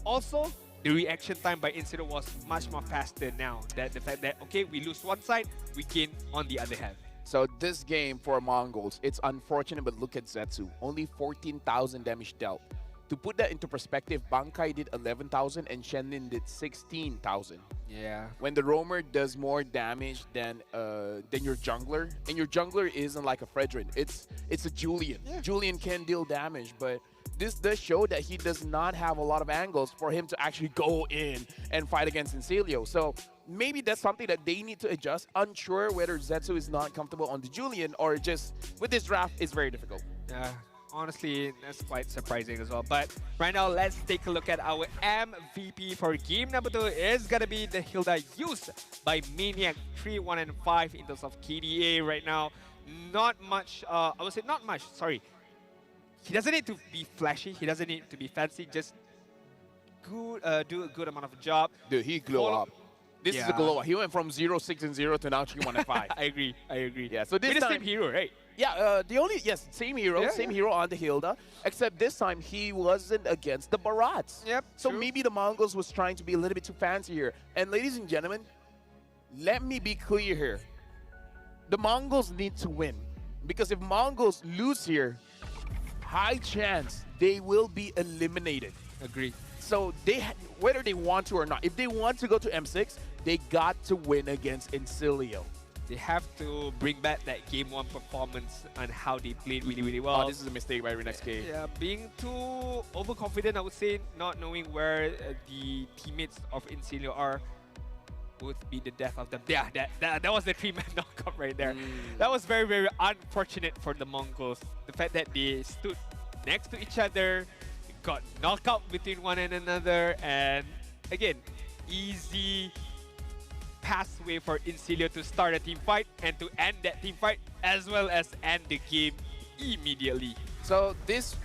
Also, the reaction time by Insilio was much more faster now. That the fact that, okay, we lose one side, we gain on the other hand. So this game for Mongols, it's unfortunate, but look at Zetsu. Only 14,000 damage dealt. To put that into perspective, Bankai did 11,000 and Shenlin did 16,000. Yeah. When the roamer does more damage than your jungler, and your jungler isn't like a Fredrin, it's a Julian. Yeah. Julian can deal damage, but this does show that he does not have a lot of angles for him to actually go in and fight against Insilio. So maybe that's something that they need to adjust. Unsure whether Zetsu is not comfortable on the Julian or just with this draft, it's very difficult. Yeah, honestly, that's quite surprising as well. But right now, let's take a look at our MVP for game number 2. It's going to be the Hilda used by Maniac 3, 1, and 5 in terms of KDA right now. Not much, I would say not much, sorry. He doesn't need to be flashy. He doesn't need to be fancy. Just do a good amount of job. Dude, he glow up. This is a glow up. He went from 0, 6, and 0 to now 3, 1, and 5. I agree. Yeah, so this time, the same hero, right? Yeah, same hero, same hero on the Hilda, except this time he wasn't against the Barats. Yep. So true. maybe the Mongols was trying to be a little bit too fancy here. And ladies and gentlemen, let me be clear here. The Mongols need to win. Because if Mongols lose here, high chance they will be eliminated. Agree. So whether they want to or not, if they want to go to M6, they got to win against Insilio. They have to bring back that Game 1 performance and how they played really well. Oh, this is a mistake by ReNextK. Yeah, being too overconfident, I would say, not knowing where the teammates of Insilio are would be the death of them. Yeah, that was the 3-man knockup right there. That was very unfortunate for the Mongols. The fact that they stood next to each other, got knocked out between one and another, and again, easy pathway for Insilio to start a team fight and to end that team fight, as well as end the game immediately. So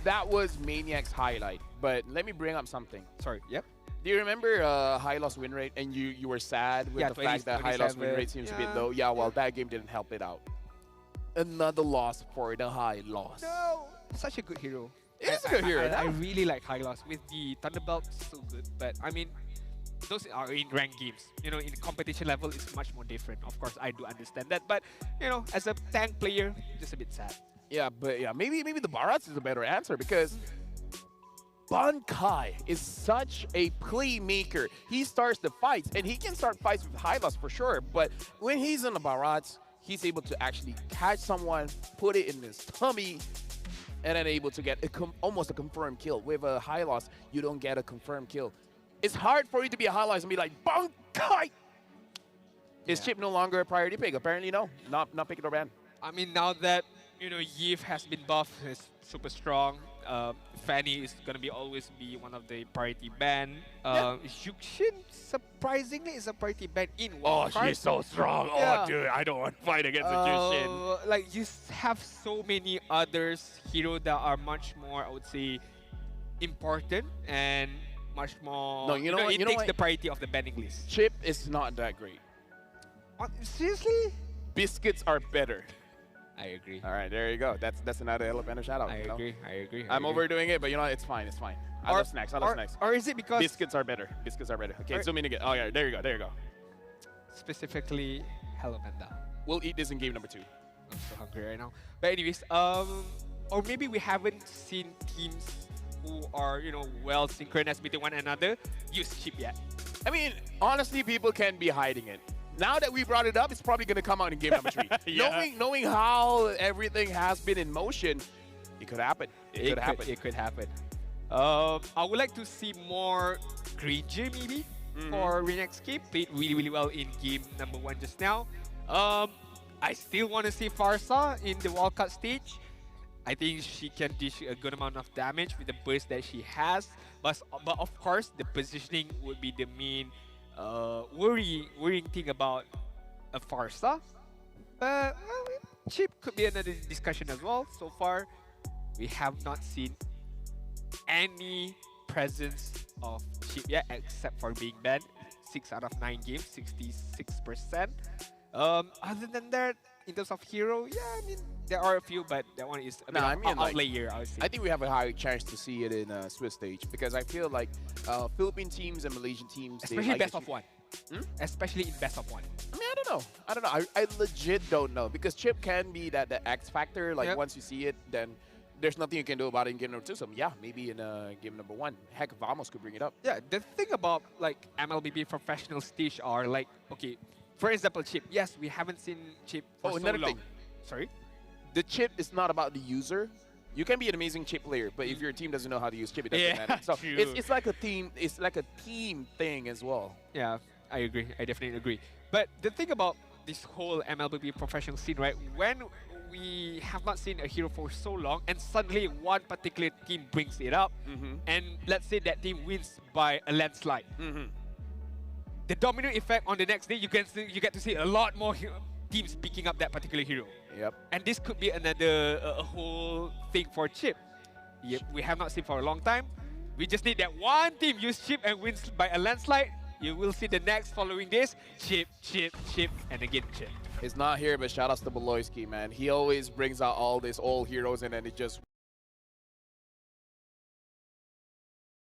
that was Maniac's highlight, but let me bring up something. Sorry, yep. Do you remember high loss win rate and you were sad with the fact that high loss win rate seems a bit low? Yeah, well, that game didn't help it out. Another loss for the high loss. No! such a good hero. It's a good hero. I really like Hylos with the Thunderbolt, so good. But I mean, those are in ranked games. You know, in competition level, it's much more different. Of course, I do understand that. But you know, as a tank player, just a bit sad. Yeah, but yeah, maybe the Barats is a better answer because Bankai is such a playmaker. He starts the fights, and he can start fights with Hylos for sure. But when he's in the Barats, he's able to actually catch someone, put it in his tummy, and then able to get almost a confirmed kill. With a Hylos, you don't get a confirmed kill. It's hard for you to be a Hylos and be like, Bankai! Is Chip no longer a priority pick? Apparently no. Not pick it or ban. I mean, now that, you know, Yves has been buffed, is super strong. Fanny is gonna always be one of the priority ban. Yuxin surprisingly is a priority ban in wildcard. She's so strong. Yeah. Oh, dude, I don't want to fight against Yuxin. Like, you have so many others hero that are much more, I would say, important and much more. No, you know what? It takes the priority of the banning list. Chip is not that great. Seriously? Biscuits are better. I agree. All right, there you go. That's another elephant shout out. I agree. I'm overdoing it, but you know, it's fine. It's fine. I love snacks. I love snacks. Or is it because Biscuits are better. Biscuits are better. Okay, zoom in again. Oh yeah, there you go. Specifically Hello Panda? We'll eat this in game number 2. I'm so hungry right now. But anyways, or maybe we haven't seen teams who are, you know, well synchronized between one another use chip yet. I mean, honestly, people can be hiding it. Now that we brought it up, it's probably going to come out in game number 3. Yeah. Knowing how everything has been in motion, it could happen. It could happen. I would like to see more Green maybe for Renex Cape. Played really well in game number 1 just now. I still want to see Farsa in the wildcard stage. I think she can dish a good amount of damage with the burst that she has. But of course, the positioning would be the main worrying thing about a Farsa. But well, Chip could be another discussion as well. So far, we have not seen any presence of Chip yet, except for being banned. 6 out of 9 games, 66%. Other than that, in terms of hero, yeah, I mean, there are a few, but that one is a bit outlier, I would say. I think we have a higher chance to see it in Swiss stage because I feel like Philippine teams and Malaysian teams, especially like best of 1. Especially in best of 1. I mean, I don't know. I legit don't know because Chip can be that X factor. Like once you see it, then there's nothing you can do about it in game number 2. So yeah, maybe in game number 1. Heck, Vamos could bring it up. Yeah, the thing about like MLBB professional stage are like, okay, for example, Chip. Yes, we haven't seen Chip for so another long. thing. Sorry? The chip is not about the user. You can be an amazing chip player, but if your team doesn't know how to use chip, it doesn't matter. So it's like a team. It's like a team thing as well. Yeah, I agree. I definitely agree. But the thing about this whole MLBB professional scene, right? When we have not seen a hero for so long, and suddenly one particular team brings it up, and let's say that team wins by a landslide. The domino effect on the next day, you get to see a lot more teams picking up that particular hero. Yep. And this could be another a whole thing for Chip. Yep. We have not seen for a long time. We just need that one team use Chip and wins by a landslide. You will see the next following this Chip, and again Chip. It's not here, but shout outs to Beloyski, man. He always brings out all these old heroes and then it just